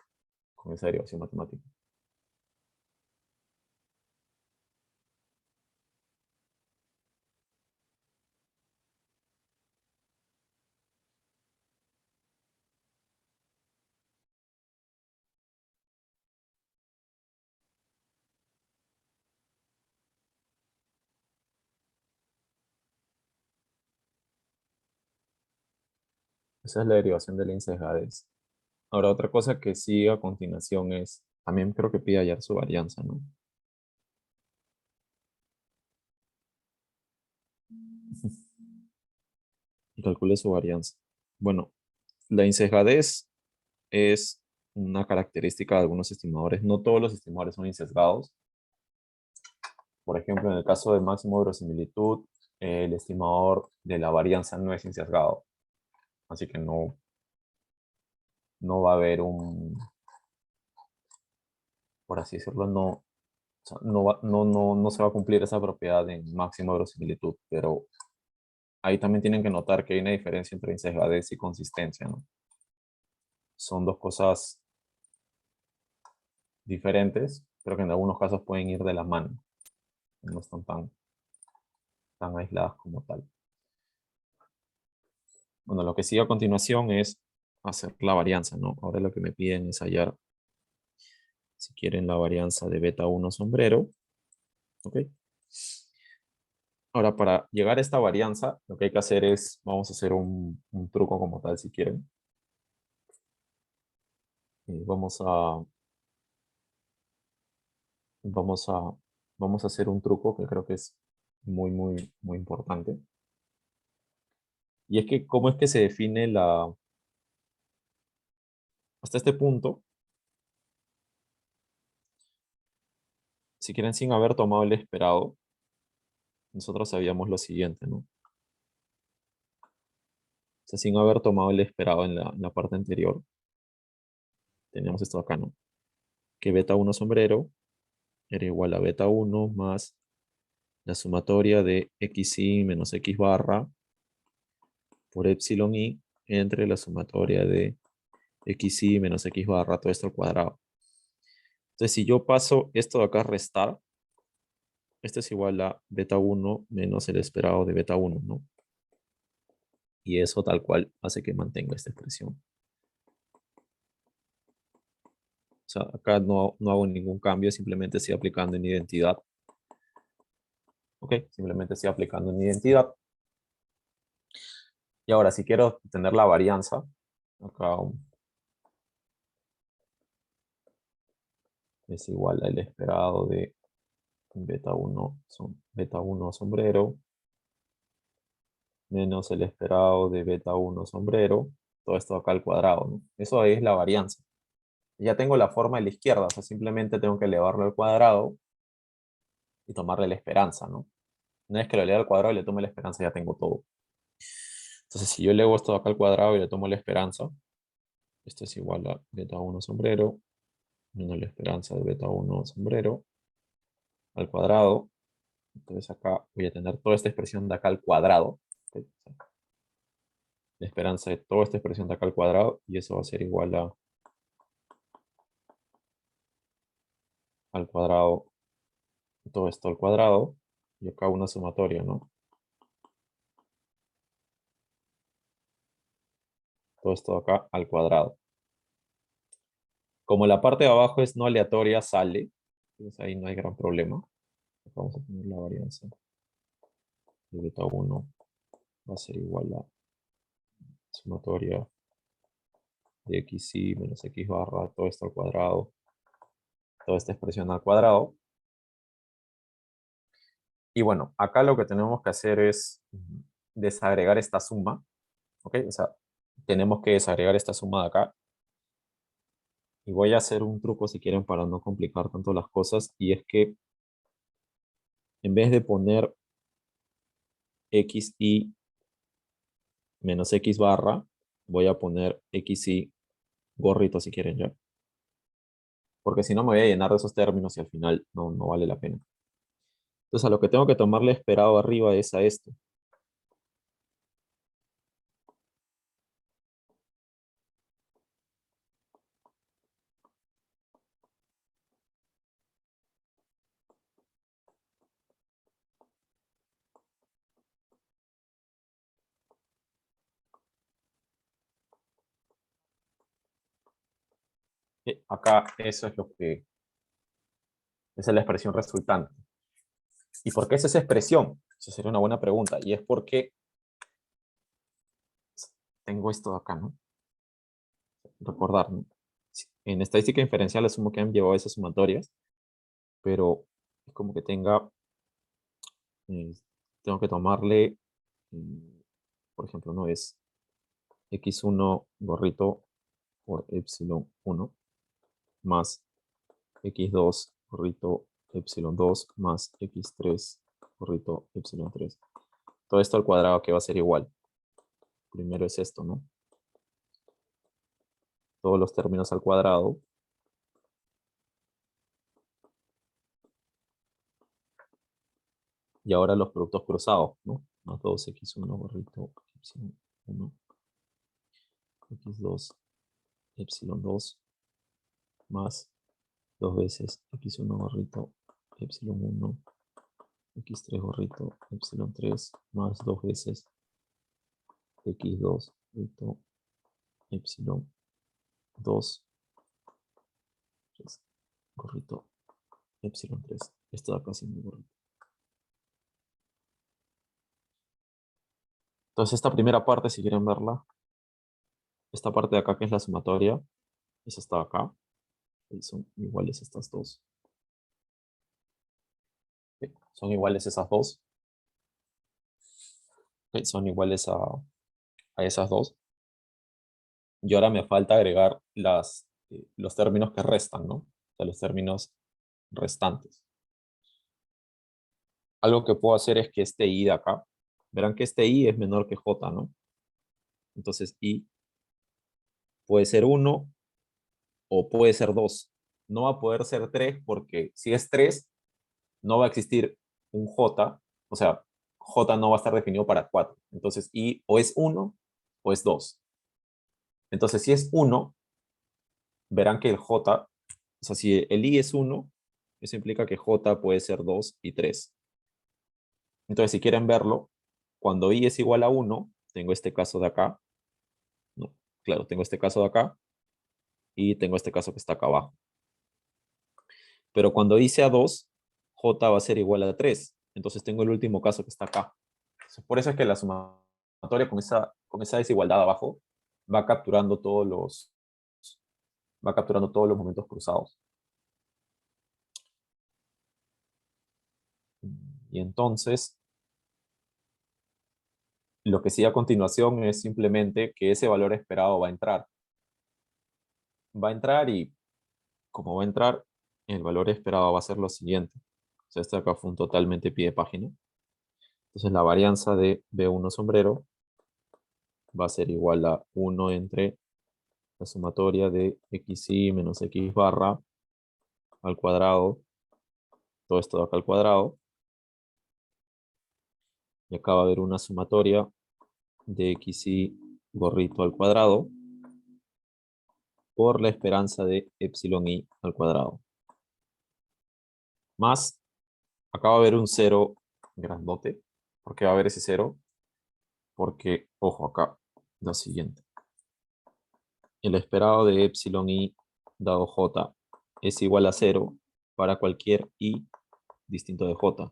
con esa derivación matemática. Esa es la derivación de Linces Gades. Ahora, otra cosa que sigue a continuación es, también creo que pide hallar su varianza, ¿no? Y calcule su varianza. Bueno, la insesgadez es una característica de algunos estimadores. No todos los estimadores son insesgados. Por ejemplo, en el caso del máximo de verosimilitud, el estimador de la varianza no es insesgado. Así que no va a haber por así decirlo, o sea, no se va a cumplir esa propiedad en máximo de verosimilitud. Pero ahí también tienen que notar que hay una diferencia entre insesgadez y consistencia, ¿no? Son dos cosas diferentes, pero que en algunos casos pueden ir de la mano. No están tan aisladas como tal. Bueno, lo que sigue a continuación es hacer la varianza, ¿no? Ahora lo que me piden es hallar, si quieren, la varianza de beta 1 sombrero. ¿Ok? Ahora, para llegar a esta varianza, lo que hay que hacer es, vamos a hacer un truco como tal, si quieren. Vamos a, vamos a, vamos a hacer un truco que creo que es muy importante. Y es que, ¿cómo es que se define hasta este punto, si quieren, sin haber tomado el esperado, nosotros sabíamos lo siguiente, ¿no? O sea, sin haber tomado el esperado en la parte anterior, teníamos esto acá, ¿no? Que beta 1 sombrero era igual a beta 1 más la sumatoria de xi menos x barra por epsilon i entre la sumatoria de xi menos x barra, todo esto al cuadrado. Entonces, si yo paso esto de acá a restar, esto es igual a beta 1 menos el esperado de beta 1, ¿no? Y eso tal cual hace que mantenga esta expresión. O sea, acá no hago ningún cambio, simplemente estoy aplicando en identidad. Ok, simplemente estoy aplicando en identidad. Y ahora, si quiero tener la varianza, acá es igual al esperado de beta 1 sombrero menos el esperado de beta 1 sombrero, todo esto acá al cuadrado, ¿no? Eso es la varianza. Ya tengo la forma de la izquierda, o sea, simplemente tengo que elevarlo al cuadrado y tomarle la esperanza, ¿no? Una vez que lo eleve al cuadrado y le tomo la esperanza, ya tengo todo. Entonces, si yo elevo esto acá al cuadrado y le tomo la esperanza, esto es igual a beta 1 sombrero menos la esperanza de beta 1 sombrero al cuadrado. Entonces acá voy a tener toda esta expresión de acá al cuadrado. ¿Ok? La esperanza de toda esta expresión de acá al cuadrado, y eso va a ser igual al cuadrado, todo esto al cuadrado, y acá una sumatoria, ¿no? Todo esto acá al cuadrado. Como la parte de abajo es no aleatoria, sale. Entonces ahí no hay gran problema. Vamos a poner la varianza de beta 1 va a ser igual a sumatoria de xi menos x barra, todo esto al cuadrado, toda esta expresión al cuadrado. Y bueno, acá lo que tenemos que hacer es desagregar esta suma. ¿Ok? O sea, tenemos que desagregar esta suma de acá. Y voy a hacer un truco si quieren para no complicar tanto las cosas. Y es que en vez de poner xi menos x barra, voy a poner xi gorrito si quieren ya. Porque si no me voy a llenar de esos términos y al final no vale la pena. Entonces a lo que tengo que tomarle esperado arriba es a esto. Acá eso es esa es la expresión resultante. ¿Y por qué es esa expresión? Esa sería una buena pregunta. Y es porque tengo esto de acá, ¿no? Recordar, ¿no? En estadística inferencial asumo que han llevado esas sumatorias, pero es como que eh, tengo que tomarle, por ejemplo, no es x1 gorrito por epsilon 1 más x2 gorrito epsilon 2 más x3 gorrito epsilon 3. Todo esto al cuadrado que va a ser igual. Primero es esto, ¿no? Todos los términos al cuadrado. Y ahora los productos cruzados, ¿no? Más 2x1 gorrito epsilon 1 x2 epsilon 2 más 2 veces x1 gorrito epsilon 1 x3 gorrito epsilon 3 más 2 veces x2 gorrito epsilon 2 gorrito epsilon 3. Esto de acá sí muy gorrito. Entonces esta primera parte, si quieren verla, esta parte de acá que es la sumatoria, esa está acá. Y son iguales estas dos. Ok, son iguales esas dos. Ok, son iguales a esas dos. Y ahora me falta agregar los términos que restan, ¿no? O sea, los términos restantes. Algo que puedo hacer es que este i de acá, verán que este i es menor que j, ¿no? Entonces i puede ser 1 o puede ser 2. No va a poder ser 3 porque si es 3, no va a existir un j, o sea, j no va a estar definido para 4. Entonces i o es 1 o es 2. Entonces si es 1, verán que el j, o sea, si el i es 1, eso implica que j puede ser 2 y 3. Entonces, si quieren verlo, cuando i es igual a 1, tengo este caso de acá. No, claro, tengo este caso de acá y tengo este caso que está acá abajo. Pero cuando i sea 2, j va a ser igual a 3. Entonces tengo el último caso que está acá. Entonces, por eso es que la sumatoria con esa desigualdad abajo va capturando todos los momentos cruzados. Y entonces, lo que sigue a continuación es simplemente que ese valor esperado va a entrar. Va a entrar y como va a entrar, el valor esperado va a ser lo siguiente. O sea, este acá fue un totalmente pie de página. Entonces la varianza de B1 sombrero va a ser igual a 1 entre la sumatoria de xi menos x barra al cuadrado, todo esto de acá al cuadrado, y acá va a haber una sumatoria de xi gorrito al cuadrado por la esperanza de epsilon i al cuadrado. Más, acá va a haber un cero grandote. ¿Por qué va a haber ese cero? Porque, ojo acá, lo siguiente. El esperado de epsilon i dado j es igual a 0 para cualquier i distinto de j.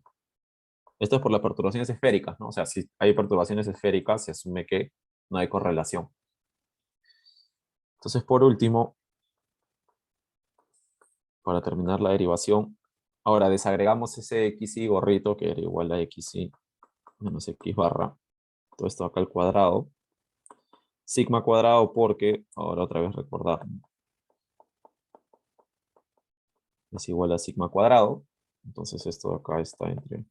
Esto es por las perturbaciones esféricas, ¿no? O sea, si hay perturbaciones esféricas, se asume que no hay correlación. Entonces, por último, para terminar la derivación, ahora desagregamos ese xi gorrito, que era igual a xi menos x barra, todo esto acá al cuadrado, sigma cuadrado porque, ahora otra vez recordar, es igual a sigma cuadrado, entonces esto de acá está entre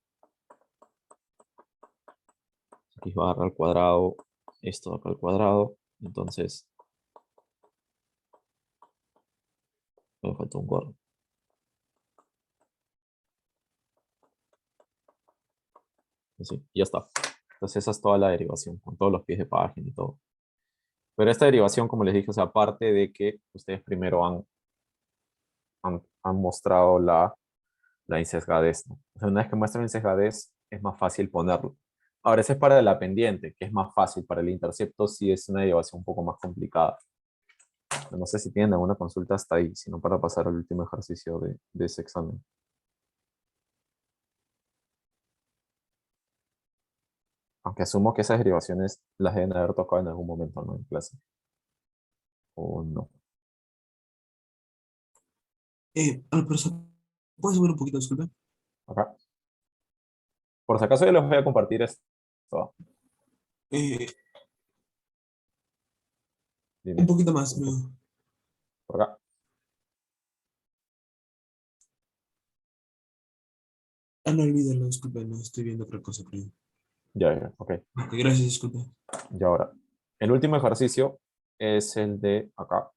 x barra al cuadrado, esto de acá al cuadrado, entonces me falta un gorro. Así, y ya está. Entonces esa es toda la derivación, con todos los pies de página y todo. Pero esta derivación, como les dije, o sea, aparte de que ustedes primero han mostrado la insesgadez, ¿no? O sea, una vez que muestran insesgadez, es más fácil ponerlo. Ahora, ese es para la pendiente, que es más fácil. Para el intercepto sí es una derivación un poco más complicada. No sé si tienen alguna consulta hasta ahí, sino para pasar al último ejercicio de ese examen. Aunque asumo que esas derivaciones las deben haber tocado en algún momento, ¿no? En clase. O no. Profesor, ¿puedes subir un poquito, disculpe? Acá. Por si acaso yo les voy a compartir esto. Eh, un Dime. poquito más, luego. por acá. Ah, no, olvídalo, disculpa, no, estoy viendo otra cosa, creo. Ya, ok. Ok, gracias, disculpa. Y ahora, el último ejercicio es el de acá.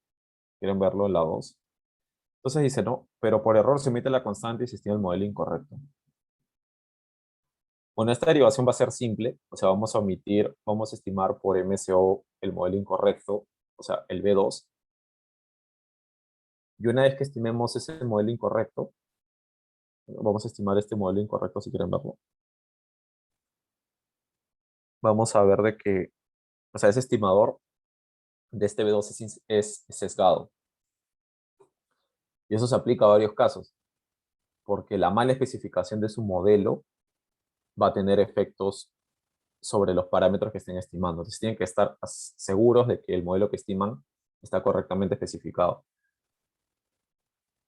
¿Quieren verlo en la 2? Entonces dice, no, pero por error se omite la constante y se estima el modelo incorrecto. Bueno, esta derivación va a ser simple, o sea, vamos a omitir, vamos a estimar por MSO el modelo incorrecto, o sea, el B2. Y una vez que estimemos ese modelo incorrecto, vamos a estimar este modelo incorrecto si quieren verlo. Vamos a ver de que, o sea, ese estimador de este B2 es sesgado. Y eso se aplica a varios casos, porque la mala especificación de su modelo va a tener efectos sobre los parámetros que estén estimando. Entonces tienen que estar seguros de que el modelo que estiman está correctamente especificado.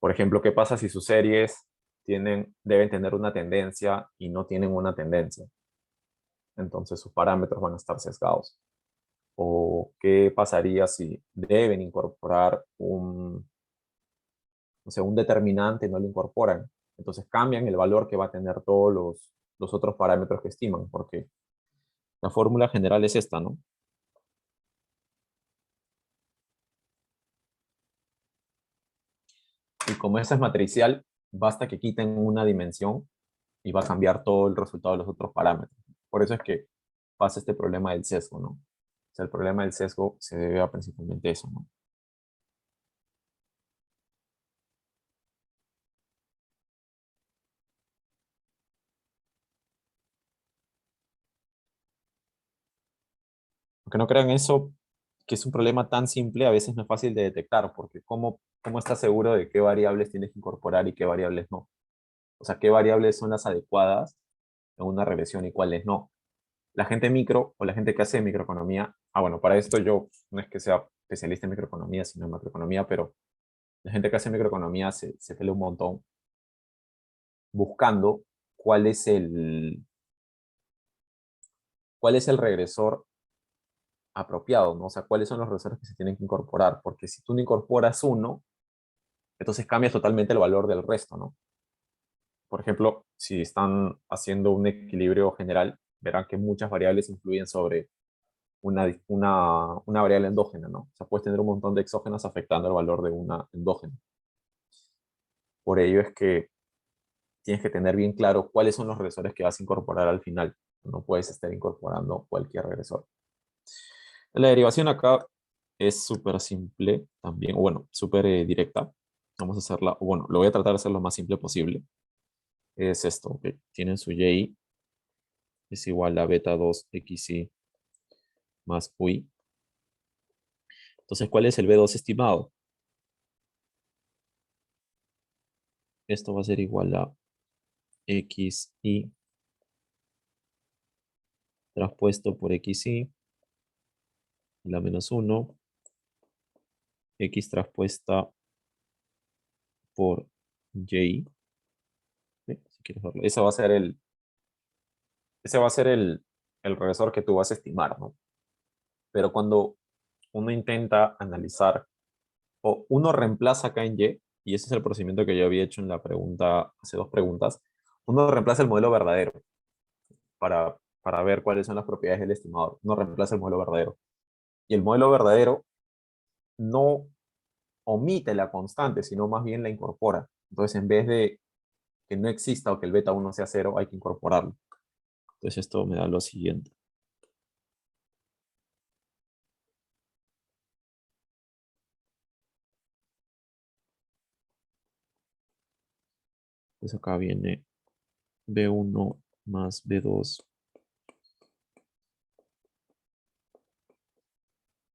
Por ejemplo, ¿qué pasa si sus series deben tener una tendencia y no tienen una tendencia? Entonces sus parámetros van a estar sesgados. ¿O qué pasaría si deben incorporar o sea, un determinante y no lo incorporan? Entonces cambian el valor que va a tener todos los otros parámetros que estiman, porque la fórmula general es esta, ¿no? Y como esa es matricial, basta que quiten una dimensión y va a cambiar todo el resultado de los otros parámetros. Por eso es que pasa este problema del sesgo, ¿no? O sea, el problema del sesgo se debe a principalmente eso, ¿no? Aunque no crean eso, que es un problema tan simple, a veces no es fácil de detectar, porque ¿cómo estás seguro de qué variables tienes que incorporar y qué variables no? O sea, qué variables son las adecuadas en una regresión y cuáles no. La gente micro o la gente que hace microeconomía, bueno, para esto yo no es que sea especialista en microeconomía, sino en macroeconomía, pero la gente que hace microeconomía se pelea un montón buscando cuál es cuál es el regresor apropiado, ¿no? O sea, cuáles son los regresores que se tienen que incorporar, porque si tú no incorporas uno, entonces cambias totalmente el valor del resto, ¿no? Por ejemplo, si están haciendo un equilibrio general, verán que muchas variables influyen sobre una variable endógena, ¿no? O sea, puedes tener un montón de exógenas afectando el valor de una endógena. Por ello es que tienes que tener bien claro cuáles son los regresores que vas a incorporar al final. No puedes estar incorporando cualquier regresor. La derivación acá es súper simple también, o bueno, súper directa. Vamos a hacerla, o bueno, lo voy a tratar de hacer lo más simple posible. Es esto, que tienen su y es igual a beta 2xy más ui. Entonces, ¿cuál es el B2 estimado? Esto va a ser igual a xy traspuesto por xy, la menos 1, x traspuesta por y. ¿Sí? Si quieres verlo. Ese va a ser el regresor que tú vas a estimar, ¿no? Pero cuando uno intenta analizar, o uno reemplaza acá en y ese es el procedimiento que yo había hecho en la pregunta, hace dos preguntas, uno reemplaza el modelo verdadero para ver cuáles son las propiedades del estimador. Uno reemplaza el modelo verdadero. Y el modelo verdadero no omite la constante, sino más bien la incorpora. Entonces, en vez de que no exista o que el beta 1 sea cero, hay que incorporarlo. Entonces, esto me da lo siguiente. Entonces, acá viene B1 más B2.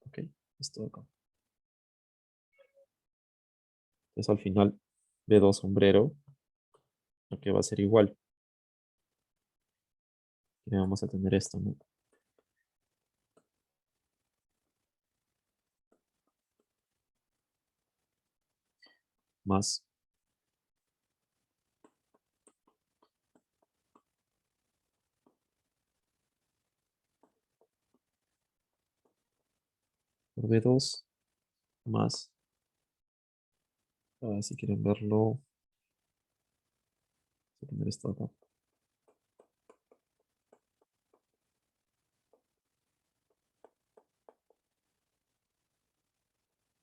Ok, esto de acá. Entonces, al final, B2 sombrero, aquí va a ser igual. Y vamos a tener esto, ¿no? Más por B2 más Si quieren verlo, voy a poner esto acá.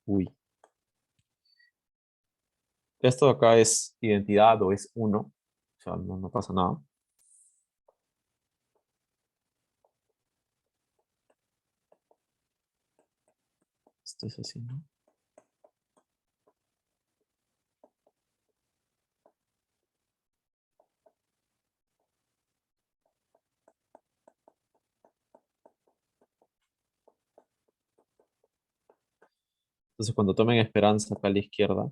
Uy. Esto de acá es identidad o es uno. O sea, no pasa nada. Esto es así, ¿no? Entonces, cuando tomen esperanza acá a la izquierda,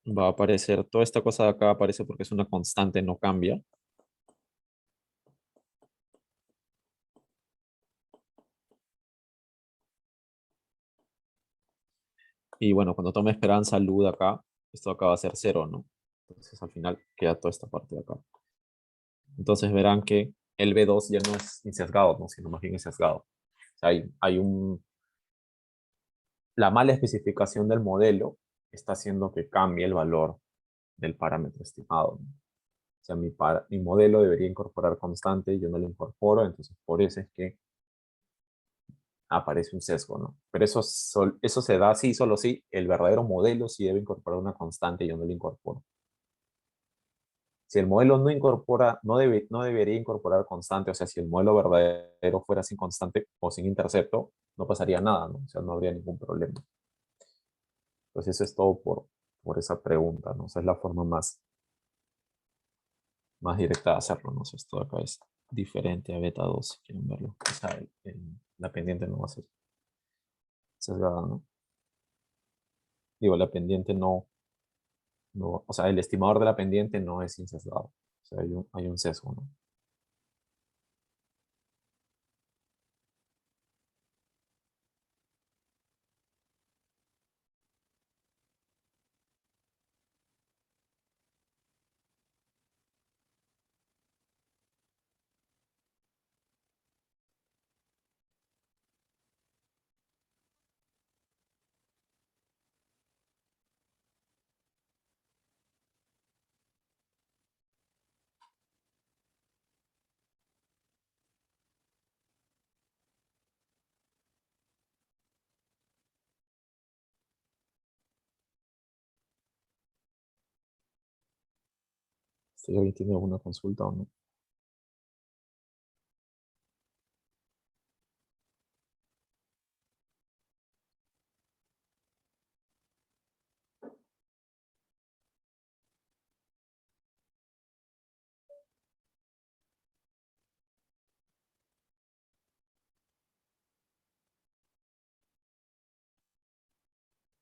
va a aparecer, toda esta cosa de acá aparece porque es una constante, no cambia. Y bueno, cuando tome esperanza, lud acá, esto acá va a ser cero, ¿no? Entonces, al final queda toda esta parte de acá. Entonces verán que el B2 ya no es sesgado, ¿no? Sino más bien es sesgado. O sea, la mala especificación del modelo está haciendo que cambie el valor del parámetro estimado, ¿no? O sea, mi modelo debería incorporar constante y yo no lo incorporo, entonces por eso es que aparece un sesgo, ¿no? Pero eso se da sí, solo si el verdadero modelo sí debe incorporar una constante y yo no lo incorporo. Si el modelo no incorpora, no debería incorporar constante, o sea, si el modelo verdadero fuera sin constante o sin intercepto, no pasaría nada, ¿no? O sea, no habría ningún problema. Pues eso es todo por esa pregunta, ¿no? O sea, es la forma más directa de hacerlo, ¿no? O sea, esto de acá es diferente a beta 2, si quieren verlo. O sea, la pendiente no va a ser sesgada, ¿no? Digo, la pendiente no, o sea, el estimador de la pendiente no es insesgado. O sea, hay un sesgo, ¿no? Si alguien tiene alguna consulta o no.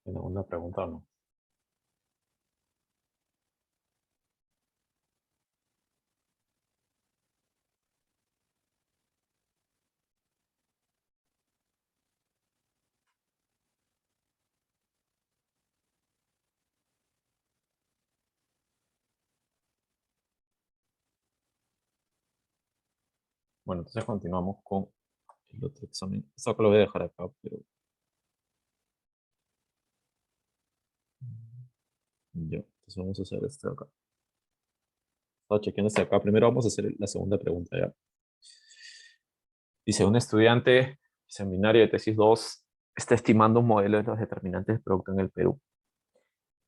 ¿Tiene alguna pregunta o no? Bueno, entonces continuamos con el otro examen. Esto acá lo voy a dejar acá, pero ya. Entonces vamos a hacer este de acá. Estaba chequeando este de acá. Primero vamos a hacer la segunda pregunta ya. Dice, un estudiante seminario de tesis 2 está estimando un modelo de los determinantes del producto en el Perú,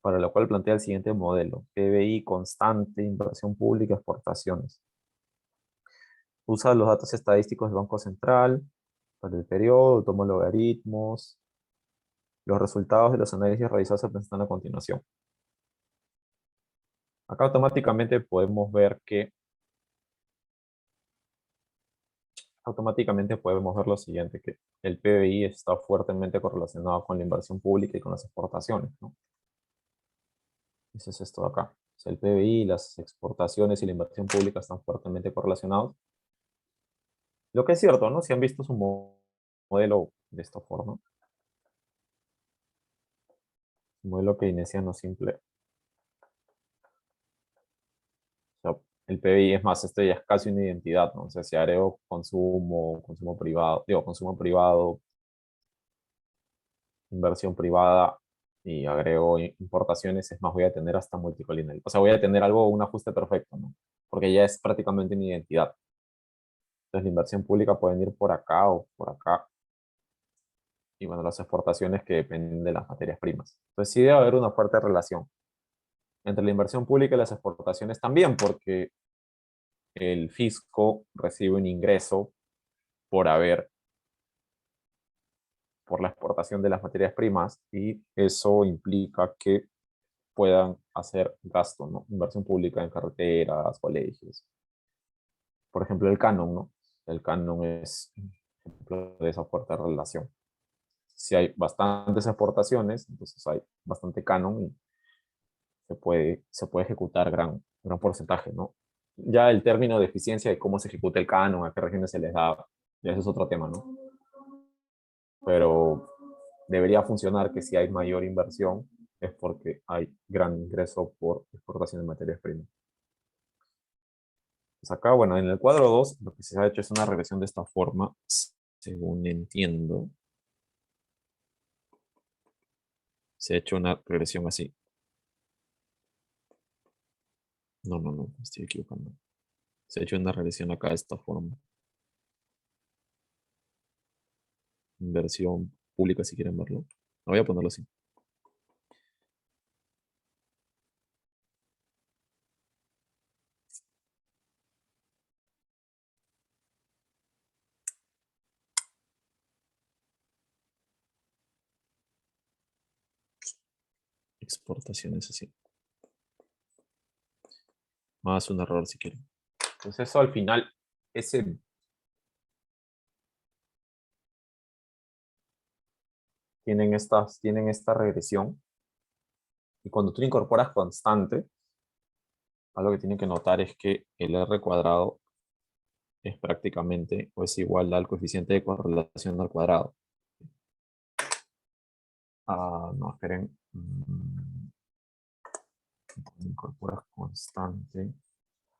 para lo cual plantea el siguiente modelo: PBI constante, inversión pública, exportaciones. Usa los datos estadísticos del Banco Central para el periodo, toma logaritmos. Los resultados de los análisis realizados se presentan a continuación. Acá automáticamente podemos ver lo siguiente, que el PBI está fuertemente correlacionado con la inversión pública y con las exportaciones, ¿no? Eso es esto de acá. O sea, el PBI, las exportaciones y la inversión pública están fuertemente correlacionados. Lo que es cierto, ¿no? Si han visto su modelo de esta forma, un modelo keynesiano simple. O sea, el PBI es más, esto ya es casi una identidad, ¿no? O sea, si agrego consumo privado, inversión privada y agrego importaciones, es más, voy a tener hasta multicollineal. O sea, voy a tener algo, un ajuste perfecto, ¿no? Porque ya es prácticamente mi identidad. Entonces la inversión pública puede ir por acá o por acá. Y bueno, las exportaciones que dependen de las materias primas. Entonces sí debe haber una fuerte relación entre la inversión pública y las exportaciones también, porque el fisco recibe un ingreso por por la exportación de las materias primas y eso implica que puedan hacer gasto, ¿no? Inversión pública en carreteras, colegios. Por ejemplo, el canon, ¿no? El canon es un ejemplo de esa fuerte relación. Si hay bastantes exportaciones, entonces hay bastante canon y se puede ejecutar gran porcentaje, ¿no? Ya el término de eficiencia de cómo se ejecuta el canon, a qué regiones se les da, ya eso es otro tema, ¿no? Pero debería funcionar que si hay mayor inversión es porque hay gran ingreso por exportación de materias primas. Pues acá, bueno, en el cuadro 2 lo que se ha hecho es una regresión de esta forma, según entiendo. Se ha hecho una regresión así. No, me estoy equivocando. Se ha hecho una regresión acá de esta forma. Inversión pública, si quieren verlo. Voy a ponerlo así. Exportaciones así. Más un error si quieren. Entonces eso al final, ese tienen esta regresión. Y cuando tú incorporas constante, algo que tienen que notar es que el R cuadrado es prácticamente o es igual al coeficiente de correlación al cuadrado. No, esperen. Incorporas constante.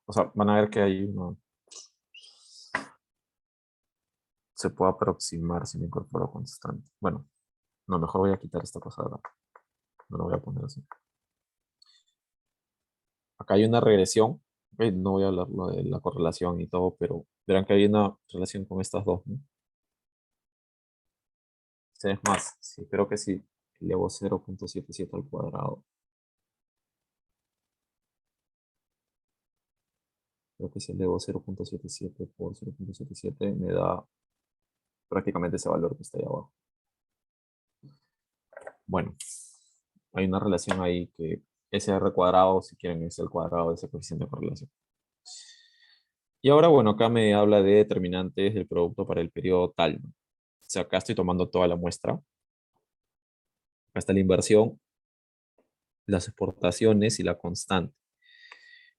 O sea, van a ver que hay uno. Se puede aproximar si me incorporo constante. Bueno, no, mejor voy a quitar esta cosa de acá. No lo voy a poner así. Acá hay una regresión. Ok, no voy a hablar lo de la correlación y todo, pero verán que hay una relación con estas dos, ¿no? Es más, sí, creo que sí. Elevo 0.77 al cuadrado. Creo que si elevo 0.77 por 0.77 me da prácticamente ese valor que está ahí abajo. Bueno, hay una relación ahí que ese R cuadrado, si quieren, es el cuadrado de ese coeficiente de correlación. Y ahora, bueno, acá me habla de determinantes del producto para el periodo tal, ¿no? O sea, acá estoy tomando toda la muestra. Acá está la inversión, las exportaciones y la constante.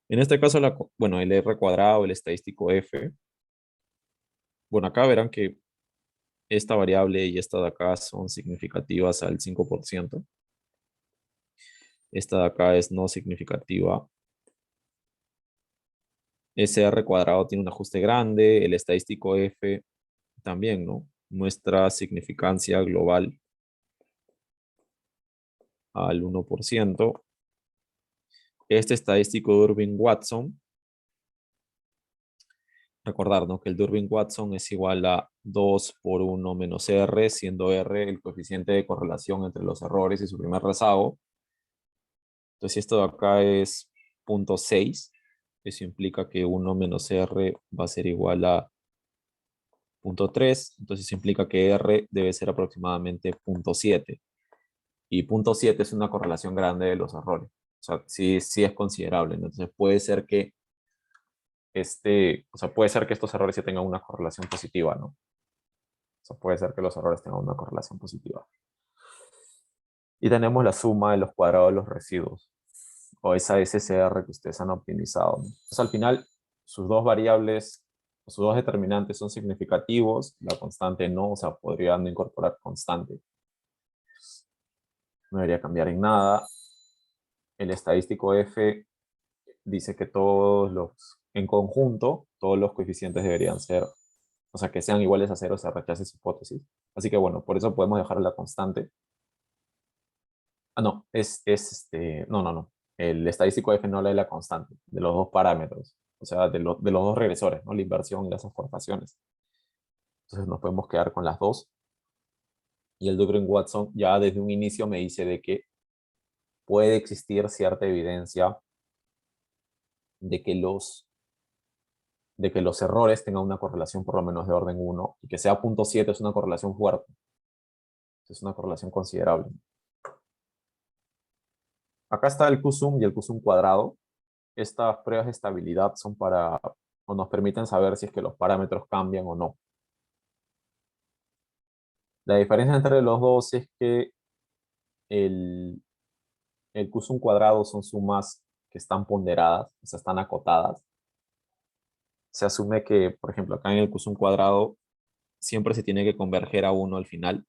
En este caso, bueno, el R cuadrado, el estadístico F. Bueno, acá verán que esta variable y esta de acá son significativas al 5%. Esta de acá es no significativa. Ese R cuadrado tiene un ajuste grande, el estadístico F también, ¿no? Muestra significancia global al 1%. Este estadístico de Durbin-Watson, recordar, ¿no? Que el Durbin-Watson es igual a 2 por 1 menos R, siendo R el coeficiente de correlación entre los errores y su primer rezago. Entonces, si esto de acá es 0.6, eso implica que 1 menos R va a ser igual a 0.3, entonces eso implica que R debe ser aproximadamente 0.7. Y 0.7 es una correlación grande de los errores. O sea, sí es considerable, ¿no? Entonces puede ser que o sea, puede ser que estos errores sí tengan una correlación positiva, ¿no? O sea, puede ser que los errores tengan una correlación positiva. Y tenemos la suma de los cuadrados de los residuos, o esa SCR que ustedes han optimizado, ¿no? Entonces, al final, sus dos variables, sus dos determinantes son significativos, la constante no, o sea, podrían no incorporar constante. No debería cambiar en nada. El estadístico F dice que en conjunto, todos los coeficientes deberían ser, o sea, que sean iguales a cero, se rechaza esa hipótesis. Así que bueno, por eso podemos dejar la constante. No, no. El estadístico F no lee la constante de los dos parámetros, o sea, de los dos regresores, ¿no? La inversión y las exportaciones. Entonces nos podemos quedar con las dos. Y el Dugrin-Watson ya desde un inicio me dice de que puede existir cierta evidencia de que los errores tengan una correlación por lo menos de orden 1 y que sea 0.7 es una correlación fuerte. Es una correlación considerable. Acá está el QSUM y el QSUM cuadrado. Estas pruebas de estabilidad son para, o nos permiten saber si es que los parámetros cambian o no. La diferencia entre los dos es que el, el QSUM cuadrado son sumas que están ponderadas, o sea, están acotadas. Se asume que, por ejemplo, acá en el QSUM cuadrado siempre se tiene que converger a 1 al final.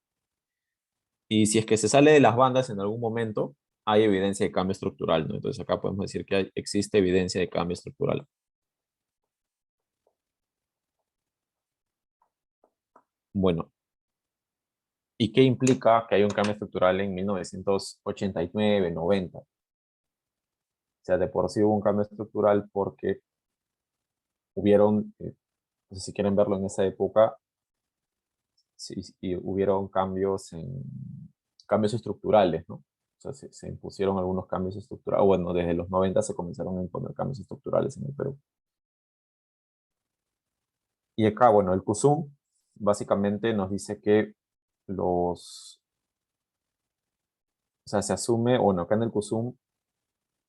Y si es que se sale de las bandas en algún momento, hay evidencia de cambio estructural, ¿no? Entonces acá podemos decir que existe evidencia de cambio estructural. Bueno, ¿y qué implica que haya un cambio estructural en 1989, 90? O sea, de por sí hubo un cambio estructural porque hubieron, no sé si quieren verlo en esa época, sí, y hubieron cambios estructurales, ¿no? O sea, se impusieron algunos cambios estructurales. Bueno, desde los 90 se comenzaron a imponer cambios estructurales en el Perú. Y acá, bueno, el CUSUM básicamente nos dice que o sea, se asume, bueno, acá en el CUSUM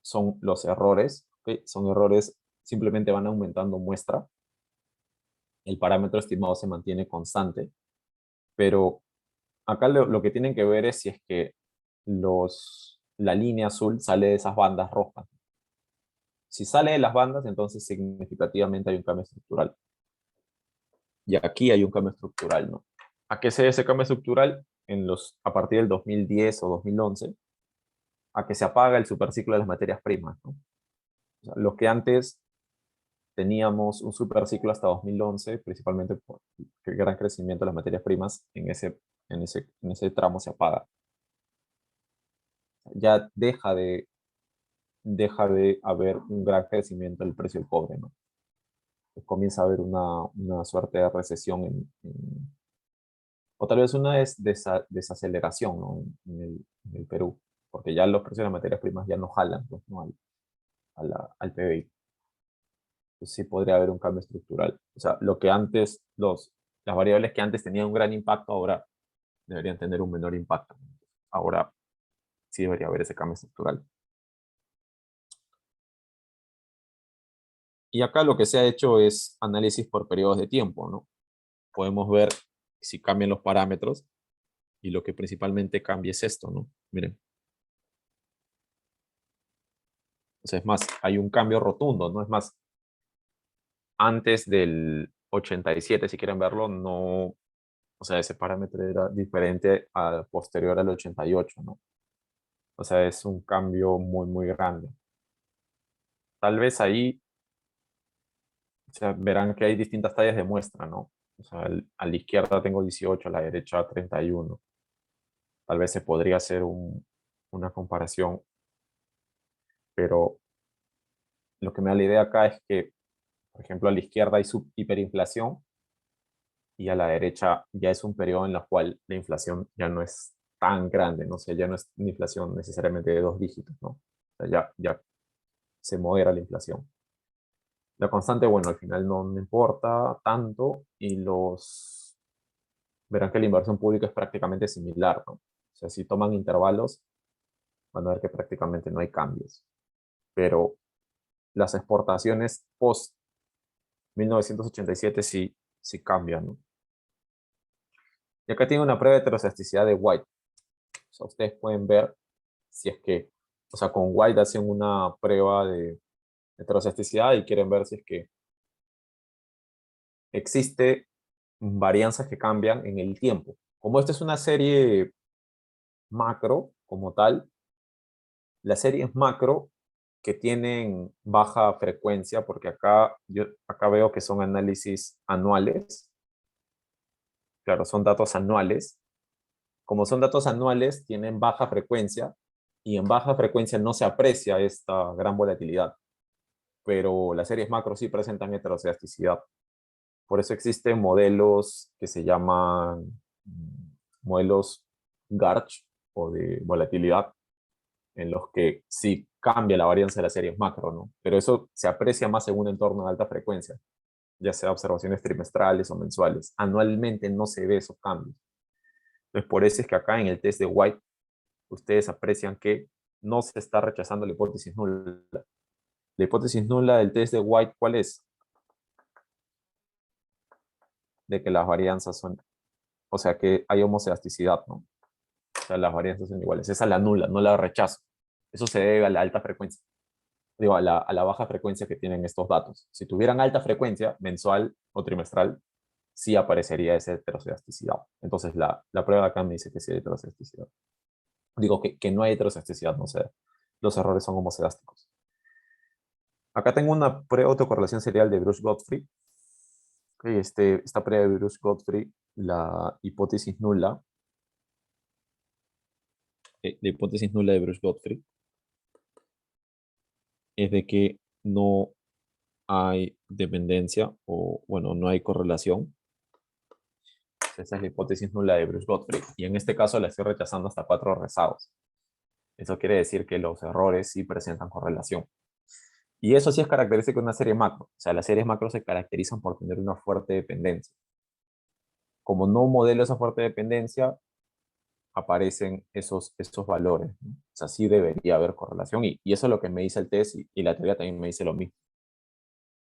son los errores, ¿ok? Son errores, simplemente van aumentando muestra. El parámetro estimado se mantiene constante, pero acá lo que tienen que ver es si es que la línea azul sale de esas bandas rojas. Si sale de las bandas, entonces significativamente hay un cambio estructural. Y aquí hay un cambio estructural, ¿no? ¿A qué se debe ese cambio estructural? A partir del 2010 o 2011, a que se apaga el superciclo de las materias primas, ¿no? O sea, lo que antes teníamos un superciclo hasta 2011, principalmente por el gran crecimiento de las materias primas, en ese tramo se apaga. Ya deja de haber un gran crecimiento del precio del cobre, ¿no? Pues comienza a haber una suerte de recesión o tal vez una desaceleración, ¿no? en el Perú, porque ya los precios de las materias primas ya no jalan, pues, ¿no? al PBI. Pues sí podría haber un cambio estructural. O sea, las variables que antes tenían un gran impacto, ahora deberían tener un menor impacto. Ahora sí debería haber ese cambio estructural. Y acá lo que se ha hecho es análisis por periodos de tiempo, ¿no? Podemos ver si cambian los parámetros y lo que principalmente cambia es esto, ¿no? Miren. O sea, es más, hay un cambio rotundo, ¿no? Es más, antes del 87, si quieren verlo, no, o sea, ese parámetro era diferente al posterior al 88, ¿no? O sea, es un cambio muy, muy grande. Tal vez ahí, o sea, verán que hay distintas tallas de muestra, ¿no? O sea, a la izquierda tengo 18, a la derecha 31. Tal vez se podría hacer una comparación, pero lo que me da la idea acá es que, por ejemplo, a la izquierda hay hiperinflación y a la derecha ya es un periodo en el cual la inflación ya no es tan grande, ¿no? O sea, ya no es una inflación necesariamente de 2 dígitos, ¿no? O sea, ya se modera la inflación. La constante, bueno, al final no me importa tanto y verán que la inversión pública es prácticamente similar, ¿no? O sea, si toman intervalos, van a ver que prácticamente no hay cambios. Pero las exportaciones post 1987 sí cambian, ¿no? Y acá tiene una prueba de heteroelasticidad de White. O sea, ustedes pueden ver si es que, o sea, con White hacen una prueba de heteroelasticidad y quieren ver si es que existe varianzas que cambian en el tiempo. Como esta es una serie macro como tal, las series macro que tienen baja frecuencia, porque acá veo que son análisis anuales, claro, son datos anuales. Como son datos anuales, tienen baja frecuencia, y en baja frecuencia no se aprecia esta gran volatilidad, pero las series macro sí presentan heterocedasticidad. Por eso existen modelos que se llaman modelos Garch o de volatilidad, en los que sí cambia la varianza de las series macro, ¿no? Pero eso se aprecia más en un entorno de alta frecuencia, ya sea observaciones trimestrales o mensuales. Anualmente no se ve esos cambios. Entonces, por eso es que acá en el test de White, ustedes aprecian que no se está rechazando la hipótesis nula. La hipótesis nula del test de White, ¿cuál es? De que las varianzas son, o sea, que hay homocedasticidad, ¿no? O sea, las varianzas son iguales. Esa es la nula, no la rechazo. Eso se debe a la alta frecuencia. Digo, a la baja frecuencia que tienen estos datos. Si tuvieran alta frecuencia, mensual o trimestral, sí aparecería esa heterocedasticidad. Entonces, la prueba acá me dice que sí hay heterocedasticidad. Digo que no hay heterocedasticidad, no sé. Los errores son homocedásticos. Acá tengo una prueba de autocorrelación serial de Bruce Godfrey. Okay, esta prueba de Bruce Godfrey, la hipótesis nula, la hipótesis nula de Bruce Godfrey es de que no hay dependencia o, bueno, no hay correlación. Esa es la hipótesis nula de Bruce Godfrey. Y en este caso la estoy rechazando hasta 4 rezagos. Eso quiere decir que los errores sí presentan correlación. Y eso sí es característico de una serie macro. O sea, las series macro se caracterizan por tener una fuerte dependencia. Como no modelo esa fuerte dependencia, aparecen esos valores, ¿no? O sea, sí debería haber correlación. Y eso es lo que me dice el test y la teoría también me dice lo mismo.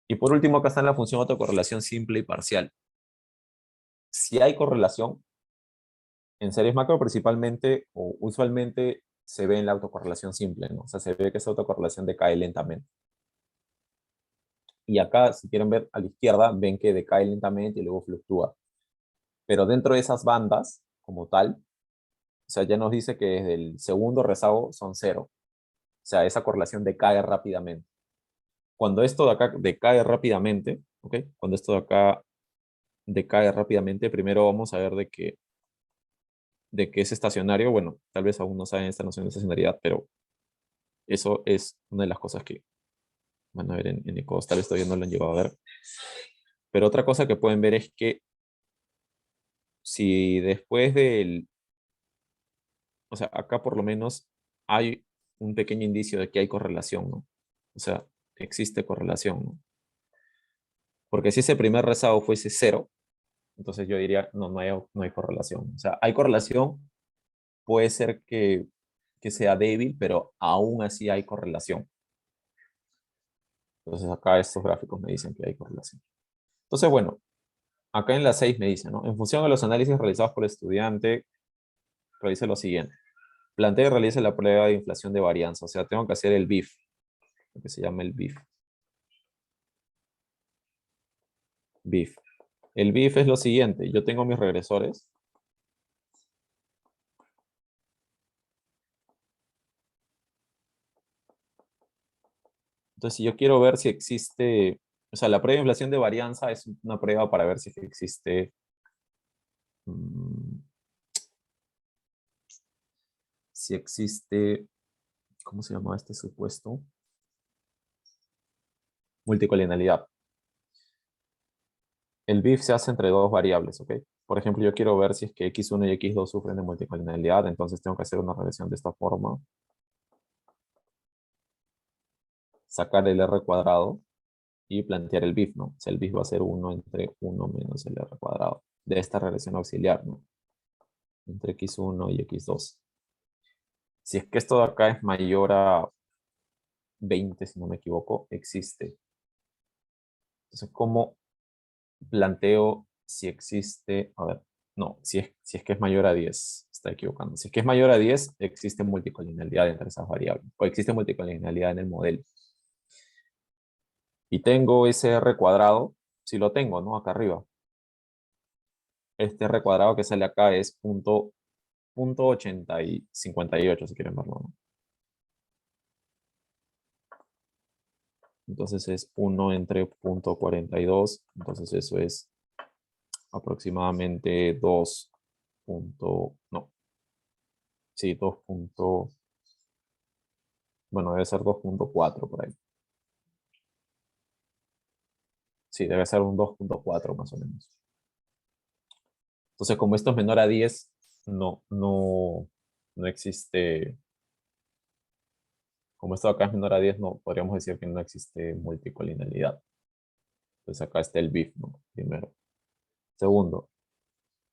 Y por último, acá está la función autocorrelación simple y parcial. Si hay correlación, en series macro principalmente o usualmente se ve en la autocorrelación simple, ¿no? O sea, se ve que esa autocorrelación decae lentamente. Y acá, si quieren ver a la izquierda, ven que decae lentamente y luego fluctúa. Pero dentro de esas bandas, como tal, o sea, ya nos dice que desde el segundo rezago son cero. O sea, esa correlación decae rápidamente. Cuando esto de acá decae rápidamente, ¿ok? Cuando esto de acá decae rápidamente, primero vamos a ver de que es estacionario. Bueno, tal vez aún no saben esta noción de estacionariedad, pero eso es una de las cosas que van a ver en ECOS. Tal vez todavía no lo han llegado a ver. Pero otra cosa que pueden ver es que si después del, o sea, acá por lo menos hay un pequeño indicio de que hay correlación, ¿no? O sea, existe correlación, ¿no? Porque si ese primer rezago fuese cero, entonces yo diría, no, no hay correlación. O sea, hay correlación, puede ser que sea débil, pero aún así hay correlación. Entonces acá estos gráficos me dicen que hay correlación. Entonces, bueno, acá en la 6 me dice, ¿no? En función de los análisis realizados por el estudiante, realice lo siguiente. Plantea y realice la prueba de inflación de varianza. O sea, tengo que hacer el BIF, lo que se llama el BIF. BIF. El BIF es lo siguiente. Yo tengo mis regresores. Entonces, si yo quiero ver si existe, o sea, la prueba de inflación de varianza es una prueba para ver si existe, mm, si existe, ¿cómo se llama este supuesto? Multicolinialidad. El BIF se hace entre dos variables, ¿ok? Por ejemplo, yo quiero ver si es que x1 y x2 sufren de multicolinialidad, entonces tengo que hacer una regresión de esta forma. Sacar el r cuadrado y plantear el BIF, ¿no? O sea, el BIF va a ser 1 entre 1 menos el r cuadrado de esta regresión auxiliar, ¿no? Entre x1 y x2. Si es que esto de acá es mayor a 20, si no me equivoco, existe. Entonces, ¿cómo planteo si existe? A ver, no, si es que es mayor a 10, está equivocando. Si es que es mayor a 10, existe multicolinialidad entre esas variables, o existe multicolinialidad en el modelo. Y tengo ese r cuadrado, si lo tengo, ¿no? Acá arriba. Este r cuadrado que sale acá es punto 80 y 58, si quieren verlo, ¿no? Entonces es 1 entre punto 42, entonces eso es aproximadamente 2 no, sí, 2 Bueno, debe ser 2.4 por ahí. Sí, debe ser un 2.4 más o menos. Entonces, como esto es menor a 10, no existe, como esto acá es menor a 10, no, podríamos decir que no existe multicolinialidad. Entonces acá está el BIF, ¿no? Primero. Segundo,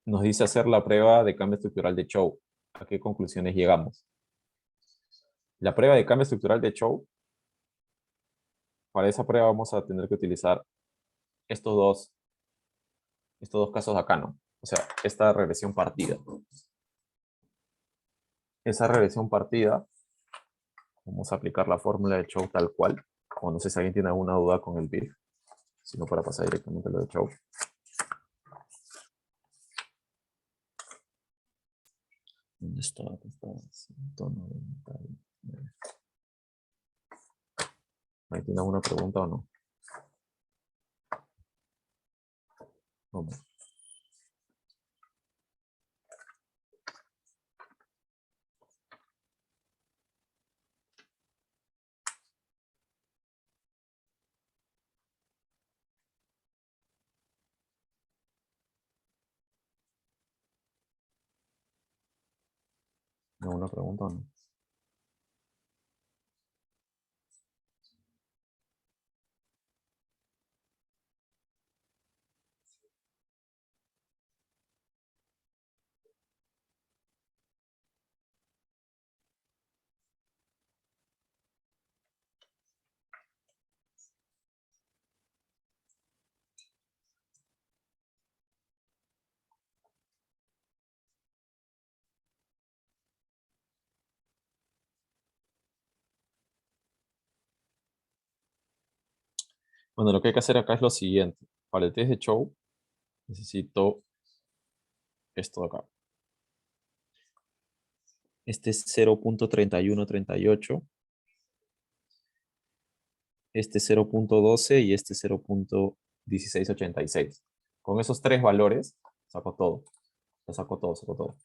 nos dice hacer la prueba de cambio estructural de Chow. ¿A qué conclusiones llegamos? La prueba de cambio estructural de Chow, para esa prueba vamos a tener que utilizar estos dos, estos dos casos acá, ¿no? O sea, esta regresión partida. Esa regresión partida, vamos a aplicar la fórmula de Chow tal cual. O no sé si alguien tiene alguna duda con el BIF, sino para pasar directamente a lo de Chow. ¿Dónde está? Acá está. 199. ¿Ahí tiene alguna pregunta o no? Vamos. ¿Alguna pregunta o no? Bueno, lo que hay que hacer acá es lo siguiente. Para el test de Chow, necesito esto de acá. Este es 0.3138, este 0.12 y este 0.1686. Con esos tres valores, saco todo. Lo saco todo, saco todo.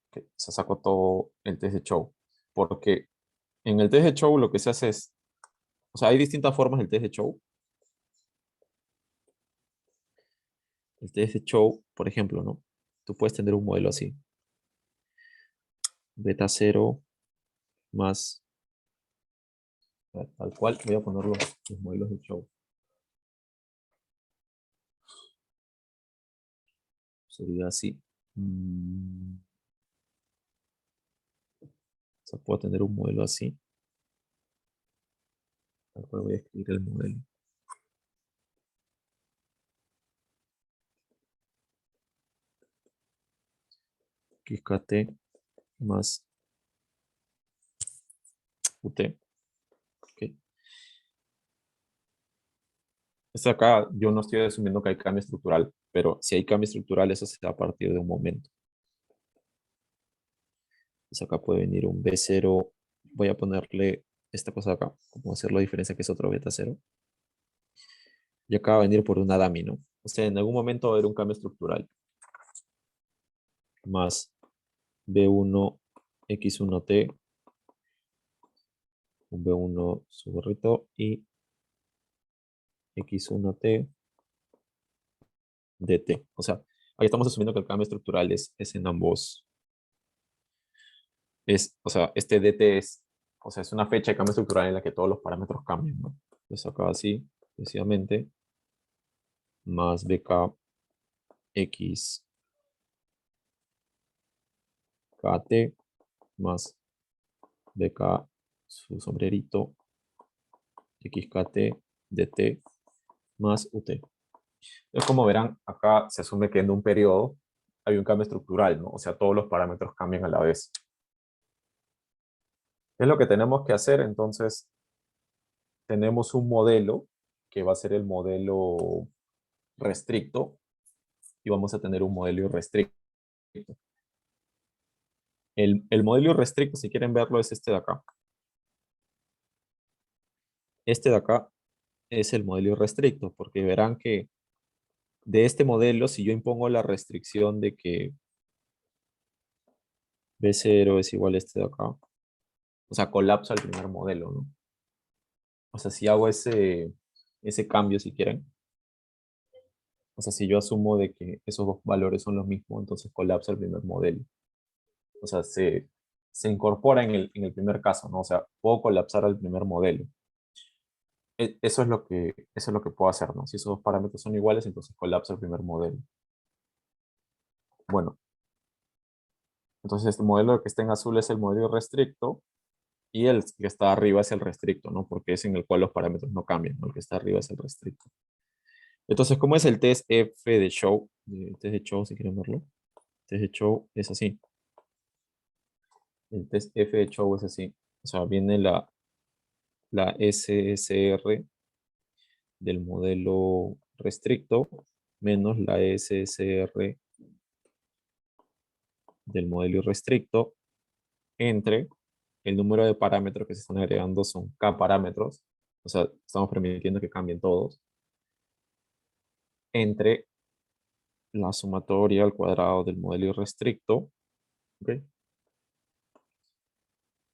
Okay, se sacó todo el test de Chow. Porque en el test de Chow lo que se hace es, o sea, hay distintas formas del test de Chow. El test de Chow, por ejemplo, ¿no? Tú puedes tener un modelo así. Beta 0 más, tal cual, voy a poner los modelos de Chow. Sería así. O sea, puedo tener un modelo así. Tal cual voy a escribir el modelo. XKT más UT. Okay. Este acá yo no estoy asumiendo que hay cambio estructural, pero si hay cambio estructural, eso se da a partir de un momento. Entonces acá puede venir un B0. Voy a ponerle esta cosa acá, como hacer la diferencia que es otro beta 0. Y acá va a venir por una dummy, ¿no? O sea, en algún momento va a haber un cambio estructural. Más B1 X1T, un B1 su gorrito y X1T DT. O sea, ahí estamos asumiendo que el cambio estructural es en ambos. O sea, este DT es, o sea, es una fecha de cambio estructural en la que todos los parámetros cambian, ¿no? Entonces acá así, sucesivamente, más BK X KT más BK su sombrerito XKT DT más UT. Entonces, como verán, acá se asume que en un periodo hay un cambio estructural, ¿no? O sea, todos los parámetros cambian a la vez. Es lo que tenemos que hacer, entonces, tenemos un modelo que va a ser el modelo restricto y vamos a tener un modelo irrestricto. El modelo irrestricto, si quieren verlo, es este de acá. Este de acá es el modelo irrestricto, porque verán que de este modelo, si yo impongo la restricción de que B0 es igual a este de acá, O sea, colapsa el primer modelo, ¿no? O sea, si hago ese cambio, si quieren, o sea, si yo asumo de que esos dos valores son los mismos, entonces colapsa el primer modelo. O sea, se incorpora en el primer caso, ¿no? O sea, puedo colapsar al primer modelo. Eso es lo que puedo hacer, ¿no? Si esos dos parámetros son iguales, entonces colapsa el primer modelo. Bueno, entonces este modelo que está en azul es el modelo irrestricto y el que está arriba es el restricto, ¿no? Porque es en el cual los parámetros no cambian, ¿no? El que está arriba es el restricto. Entonces, ¿cómo es el test F de show? El test de show, si quieren verlo. El test de show es así. El test F de show es así. O sea, viene la SSR del modelo restricto menos la SSR del modelo irrestricto entre el número de parámetros que se están agregando son K parámetros, o sea, estamos permitiendo que cambien todos, entre la sumatoria al cuadrado del modelo irrestricto, ¿ok?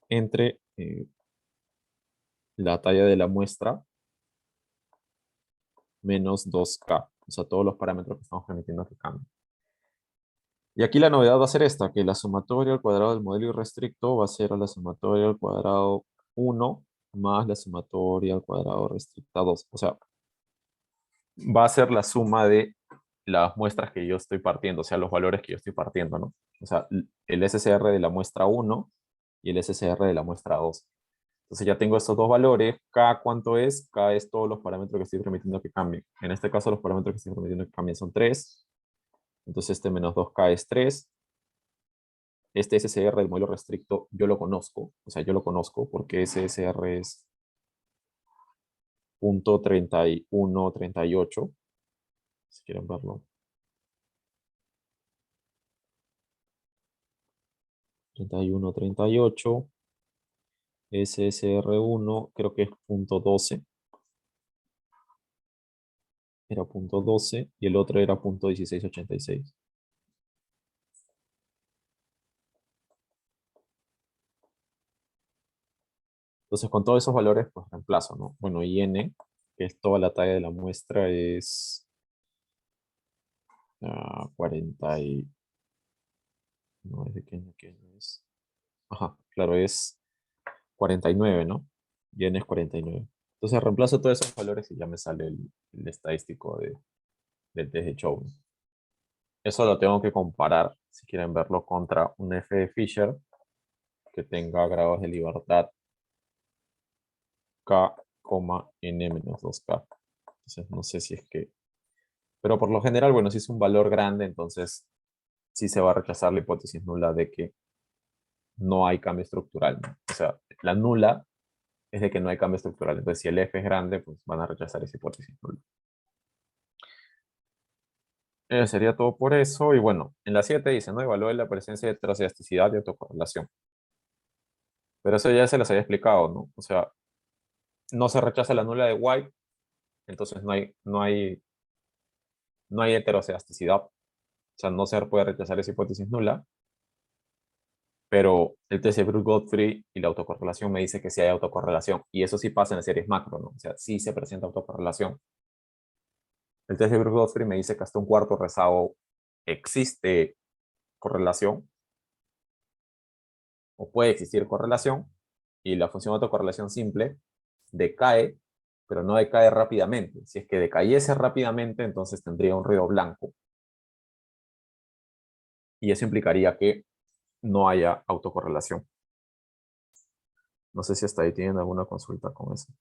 Entre la talla de la muestra menos 2K, o sea, todos los parámetros que estamos permitiendo que cambien. Y aquí la novedad va a ser esta, que la sumatoria al cuadrado del modelo irrestricto va a ser a la sumatoria al cuadrado 1 más la sumatoria al cuadrado restricta 2. O sea, va a ser la suma de las muestras que yo estoy partiendo, o sea, los valores que yo estoy partiendo, ¿no? O sea, el SCR de la muestra 1 y el SCR de la muestra 2. Entonces ya tengo estos dos valores. K, ¿cuánto es? K es todos los parámetros que estoy permitiendo que cambien. En este caso, los parámetros que estoy permitiendo que cambien son 3. Entonces este menos 2K es 3. Este SCR del modelo restricto yo lo conozco. O sea, yo lo conozco porque ese SCR es 0.3138. Si quieren verlo. 3138. SSR1 creo que es 0.12. Era 0.12 y el otro era 0.1686. Entonces, con todos esos valores, pues reemplazo, ¿no? Bueno, y n, que es toda la talla de la muestra, es 40 y... No, ¿es de qué año es? Ajá, claro, es 49, ¿no? Y n es 49. Entonces, reemplazo todos esos valores y ya me sale el estadístico del test de Chow. Eso lo tengo que comparar, si quieren verlo, contra un F de Fisher que tenga grados de libertad K, N menos 2K. Entonces, no sé si es que... Pero por lo general, bueno, si es un valor grande, entonces sí se va a rechazar la hipótesis nula de que no hay cambio estructural, ¿no? O sea, la nula es de que no hay cambio estructural. Entonces, si el F es grande, pues van a rechazar esa hipótesis nula. Sería todo por eso. Y bueno, en la 7 dice, ¿no? Evalúe la presencia de heterocedasticidad y autocorrelación. Pero eso ya se les había explicado, ¿no? O sea, no se rechaza la nula de White, entonces no hay heterocedasticidad. O sea, no se puede rechazar esa hipótesis nula. Pero el test de Brooke-Godfrey y la autocorrelación me dice que sí hay autocorrelación. Y eso sí pasa en las series macro, ¿no? O sea, sí se presenta autocorrelación. El test de Brooke-Godfrey me dice que hasta un cuarto rezago existe correlación o puede existir correlación y la función de autocorrelación simple decae, pero no decae rápidamente. Si es que decayese rápidamente, entonces tendría un ruido blanco y eso implicaría que no haya autocorrelación. No sé si hasta ahí tienen alguna consulta con eso.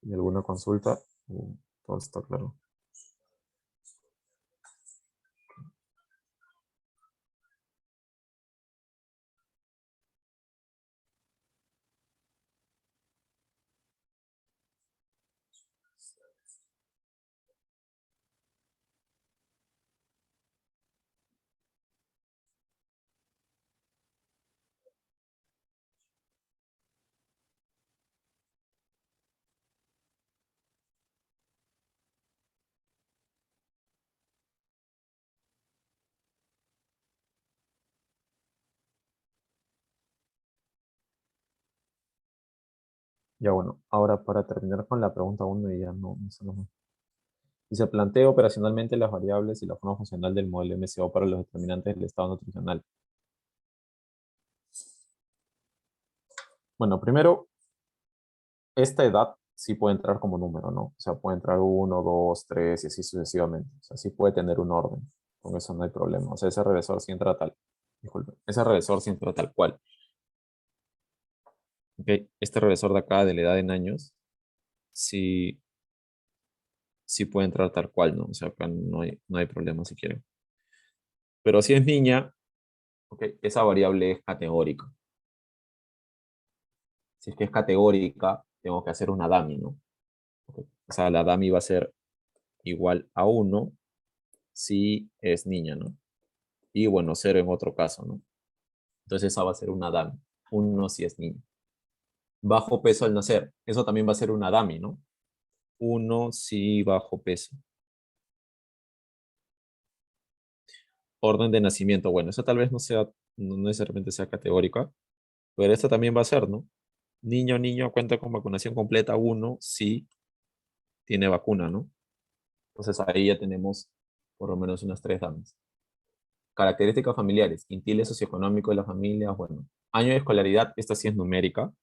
¿Y alguna consulta? Todo está claro. Ya bueno, ahora para terminar con la pregunta uno y ya no sé más. Y se plantea operacionalmente las variables y la forma funcional del modelo MCO para los determinantes del estado nutricional. Bueno, primero, esta edad sí puede entrar como número, ¿no? O sea, puede entrar uno, 2, 3 y así sucesivamente. O sea, sí puede tener un orden. Con eso no hay problema. O sea, ese regresor sí entra tal. Disculpe. Ese regresor sí entra tal cual. ¿Ok? Este regresor de acá, de la edad en años, sí, sí puede entrar tal cual, ¿no? O sea, acá no hay problema si quieren. Pero si es niña, ¿ok? Esa variable es categórica. Si es que es categórica, tengo que hacer una dummy, ¿no? ¿Ok? O sea, la dummy va a ser igual a uno si es niña, ¿no? Y bueno, cero en otro caso, ¿no? Entonces esa va a ser una dummy. Uno si es niña. Bajo peso al nacer. Eso también va a ser una dummy, ¿no? Uno si bajo peso. Orden de nacimiento. Bueno, eso tal vez no sea, no necesariamente sea categórica, pero esto también va a ser, ¿no? Niño, niño cuenta con vacunación completa. Uno si tiene vacuna, ¿no? Entonces ahí ya tenemos por lo menos unas tres dummies. Características familiares, quintiles socioeconómico de la familia, bueno, año de escolaridad, esta sí es numérica.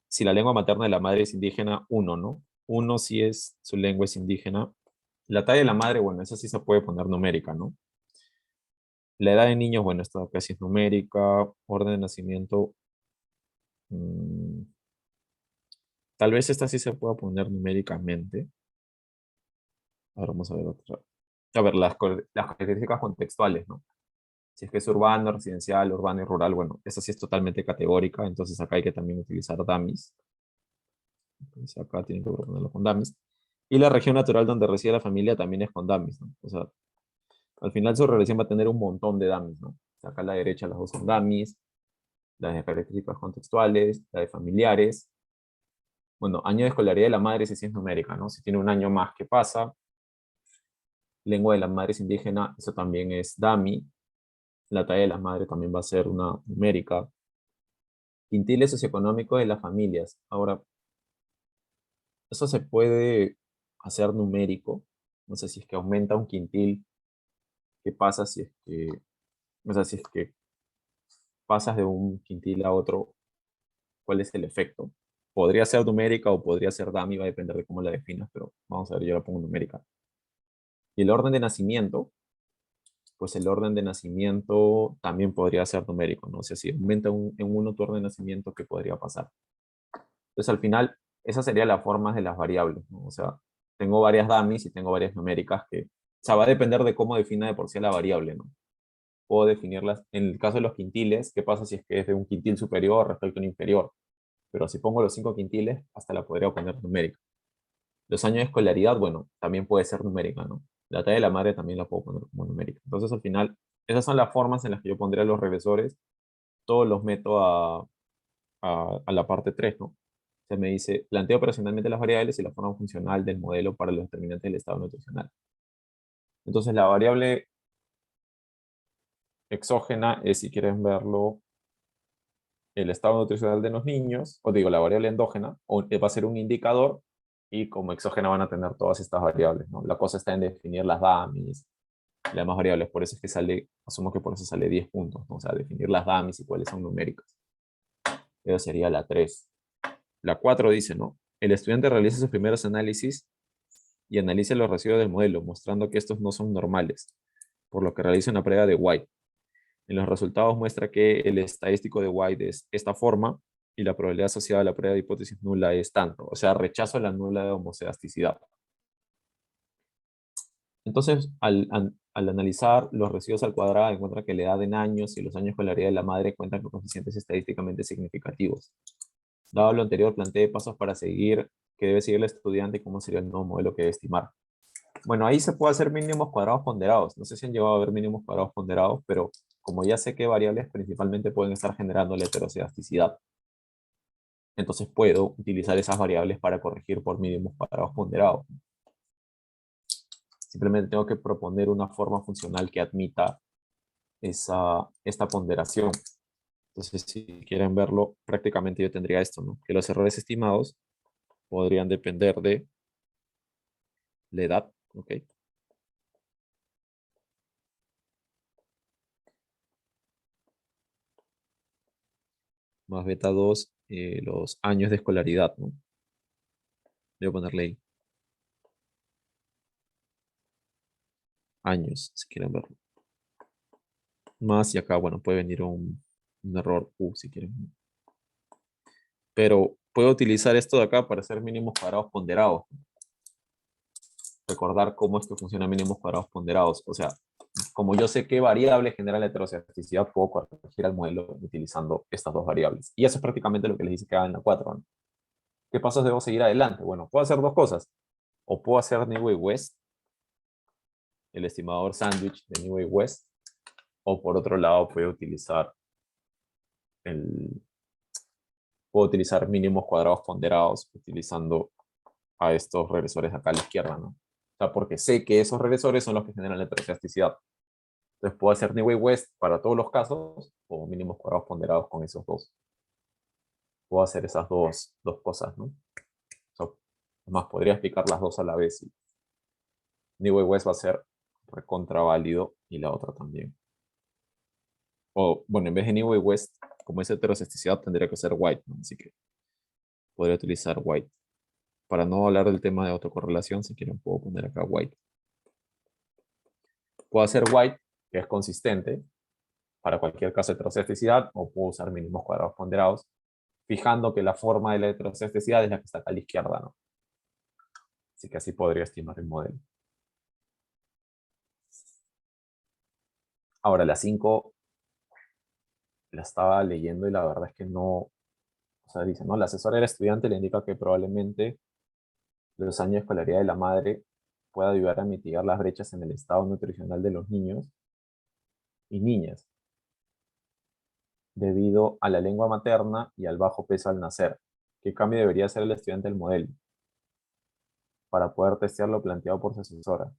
Si la lengua materna de la madre es indígena, uno, ¿no? Uno si es, su lengua es indígena. La talla de la madre, bueno, esa sí se puede poner numérica, ¿no? La edad de niños, bueno, esta casi es numérica. Orden de nacimiento, mm, tal vez esta sí se pueda poner numéricamente. Ahora vamos a ver otra. A ver, las características contextuales, ¿no? Si es que es urbano, residencial, urbano y rural, bueno, esa sí es totalmente categórica, entonces acá hay que también utilizar dummies. Entonces acá tienen que proponerlo con dummies. Y la región natural donde reside la familia también es con dummies, ¿no? O sea, al final su relación va a tener un montón de dummies, ¿no? O sea, acá a la derecha las dos son dummies, las de características contextuales, la de familiares. Bueno, año de escolaridad de la madre si sí es numérica, ¿no? Si tiene un año más que pasa. Lengua de la madre es indígena, eso también es dummy. La talla de la madre también va a ser una numérica. Quintiles socioeconómicos de las familias. Ahora, eso se puede hacer numérico. No sé si es que aumenta un quintil, ¿qué pasa si es que, o sea, si es que pasas de un quintil a otro, cuál es el efecto? Podría ser numérica o podría ser dummy, va a depender de cómo la definas, pero vamos a ver, yo la pongo numérica. Y el orden de nacimiento, pues el orden de nacimiento también podría ser numérico, ¿no? O sea, si aumenta en uno tu orden de nacimiento, ¿qué podría pasar? Entonces, al final, esa sería la forma de las variables, ¿no? O sea, tengo varias dummies y tengo varias numéricas que, o sea, va a depender de cómo defina de por sí la variable, ¿no? Puedo definirlas, en el caso de los quintiles, ¿qué pasa si es que es de un quintil superior respecto a un inferior? Pero si pongo los 5 quintiles, hasta la podría poner numérica. Los años de escolaridad, bueno, también puede ser numérica, ¿no? La talla de la madre también la puedo poner como numérica. Entonces, al final, esas son las formas en las que yo pondría los regresores. Todos los meto a la parte 3, ¿no? Se me dice, plantea operacionalmente las variables y la forma funcional del modelo para los determinantes del estado nutricional. Entonces, la variable exógena es, si quieren verlo, el estado nutricional de los niños, o digo, la variable endógena, va a ser un indicador y como exógena van a tener todas estas variables, ¿no? La cosa está en definir las dummies, las demás variables, por eso es que sale, asumo que por eso sale 10 puntos, ¿no? O sea, definir las dummies y cuáles son numéricas. Esa sería la 3. La 4 dice, ¿no? El estudiante realiza sus primeros análisis y analiza los residuos del modelo, mostrando que estos no son normales, por lo que realiza una prueba de White. En los resultados muestra que el estadístico de White es esta forma y la probabilidad asociada a la prueba de hipótesis nula es tanto, o sea, rechazo la nula de homocedasticidad. Entonces, al analizar los residuos al cuadrado, encuentra que la edad en años y los años con la heredad de la madre cuentan con coeficientes estadísticamente significativos. Dado lo anterior, planteé pasos para seguir, que debe seguir el estudiante y cómo sería el nuevo modelo que debe estimar. Bueno, ahí se puede hacer mínimos cuadrados ponderados. No sé si han llegado a ver mínimos cuadrados ponderados, pero como ya sé qué variables principalmente pueden estar generando la heterocedasticidad, entonces puedo utilizar esas variables para corregir por mínimos cuadrados ponderados. Simplemente tengo que proponer una forma funcional que admita esta ponderación. Entonces, si quieren verlo, prácticamente yo tendría esto, ¿no? Que los errores estimados podrían depender de la edad, ¿ok? Más beta 2 los años de escolaridad, ¿no? Voy a ponerle ahí, años, si quieren verlo. Más y acá, bueno, puede venir un error U, si quieren. Pero puedo utilizar esto de acá para hacer mínimos cuadrados ponderados. Recordar cómo es que funciona mínimos cuadrados ponderados. O sea, como yo sé qué variable genera la heteroscedesticidad, puedo corregir al modelo utilizando estas dos variables. Y eso es prácticamente lo que les dice que hagan en la 4, ¿no? ¿Qué pasos debo seguir adelante? Bueno, puedo hacer dos cosas. O puedo hacer Newey West, el estimador sándwich de Newey West, o por otro lado el, puedo utilizar mínimos cuadrados ponderados utilizando a estos regresores acá a la izquierda, ¿no? O sea, porque sé que esos regresores son los que generan la heteroscedesticidad. Entonces puedo hacer Newey West para todos los casos o mínimos cuadrados ponderados con esos dos. Puedo hacer esas dos cosas, ¿no? O sea, más, podría explicar las dos a la vez. Newey West va a ser recontraválido y la otra también. O, bueno, en vez de Newey West, como es heteroscedesticidad, tendría que ser White, ¿no? Así que podría utilizar White. Para no hablar del tema de autocorrelación, si quieren puedo poner acá White. Puedo hacer White, que es consistente, para cualquier caso de heteroscedesticidad, o puedo usar mínimos cuadrados ponderados, fijando que la forma de la heteroscedesticidad es la que está acá a la izquierda, ¿no? Así que así podría estimar el modelo. Ahora, la 5 la estaba leyendo y la verdad es que no, o sea, dice, ¿no? La asesora del estudiante le indica que probablemente los años de escolaridad de la madre pueda ayudar a mitigar las brechas en el estado nutricional de los niños y niñas, debido a la lengua materna y al bajo peso al nacer. ¿Qué cambio debería hacer el estudiante del modelo para poder testear lo planteado por su asesora?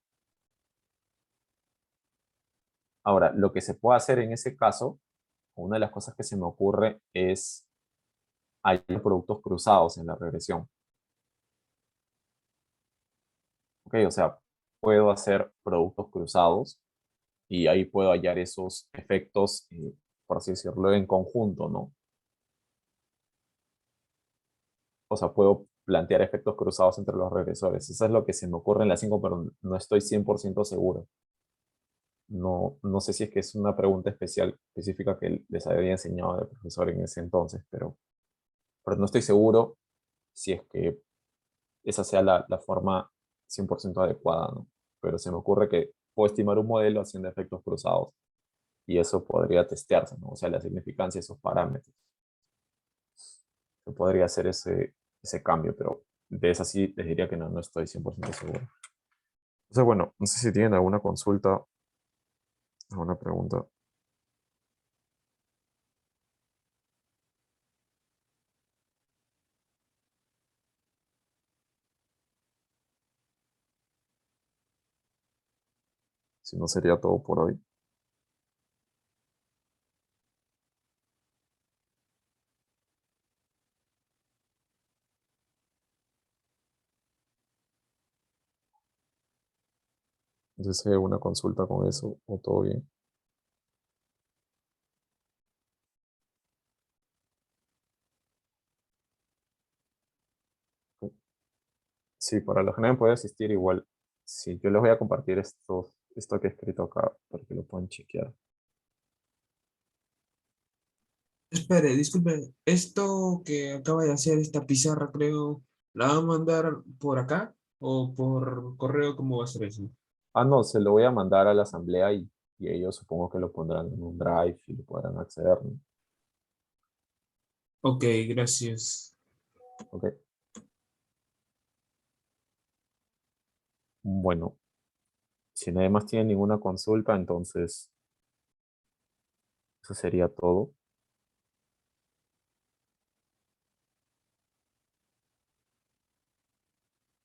Ahora, lo que se puede hacer en ese caso, una de las cosas que se me ocurre es hay productos cruzados en la regresión. Ok, o sea, puedo hacer productos cruzados y ahí puedo hallar esos efectos, por así decirlo, en conjunto, ¿no? O sea, puedo plantear efectos cruzados entre los regresores. Eso es lo que se me ocurre en la 5, pero no estoy 100% seguro. No, no sé si es que es una pregunta específica que les había enseñado el profesor en ese entonces, pero no estoy seguro si es que esa sea la forma 100% adecuada, ¿no? Pero se me ocurre que puedo estimar un modelo haciendo efectos cruzados y eso podría testearse, ¿no? O sea, la significancia de esos parámetros. Se podría hacer ese cambio, pero de esa sí les diría que no estoy 100% seguro. Entonces, bueno, no sé si tienen alguna consulta, alguna pregunta. Si no, sería todo por hoy. Entonces, si hay alguna consulta con eso o todo bien. Sí, para los que no pueden asistir igual. Sí, yo les voy a compartir esto que he escrito acá para que lo puedan chequear. Espere, disculpe, esto que acaba de hacer esta pizarra, creo, ¿la va a mandar por acá o por correo? ¿Cómo va a ser eso? Ah, no, se lo voy a mandar a la asamblea y ellos supongo que lo pondrán en un drive y lo podrán acceder, ¿no? Ok, gracias. Ok. Bueno, si nadie más tiene ninguna consulta, entonces eso sería todo.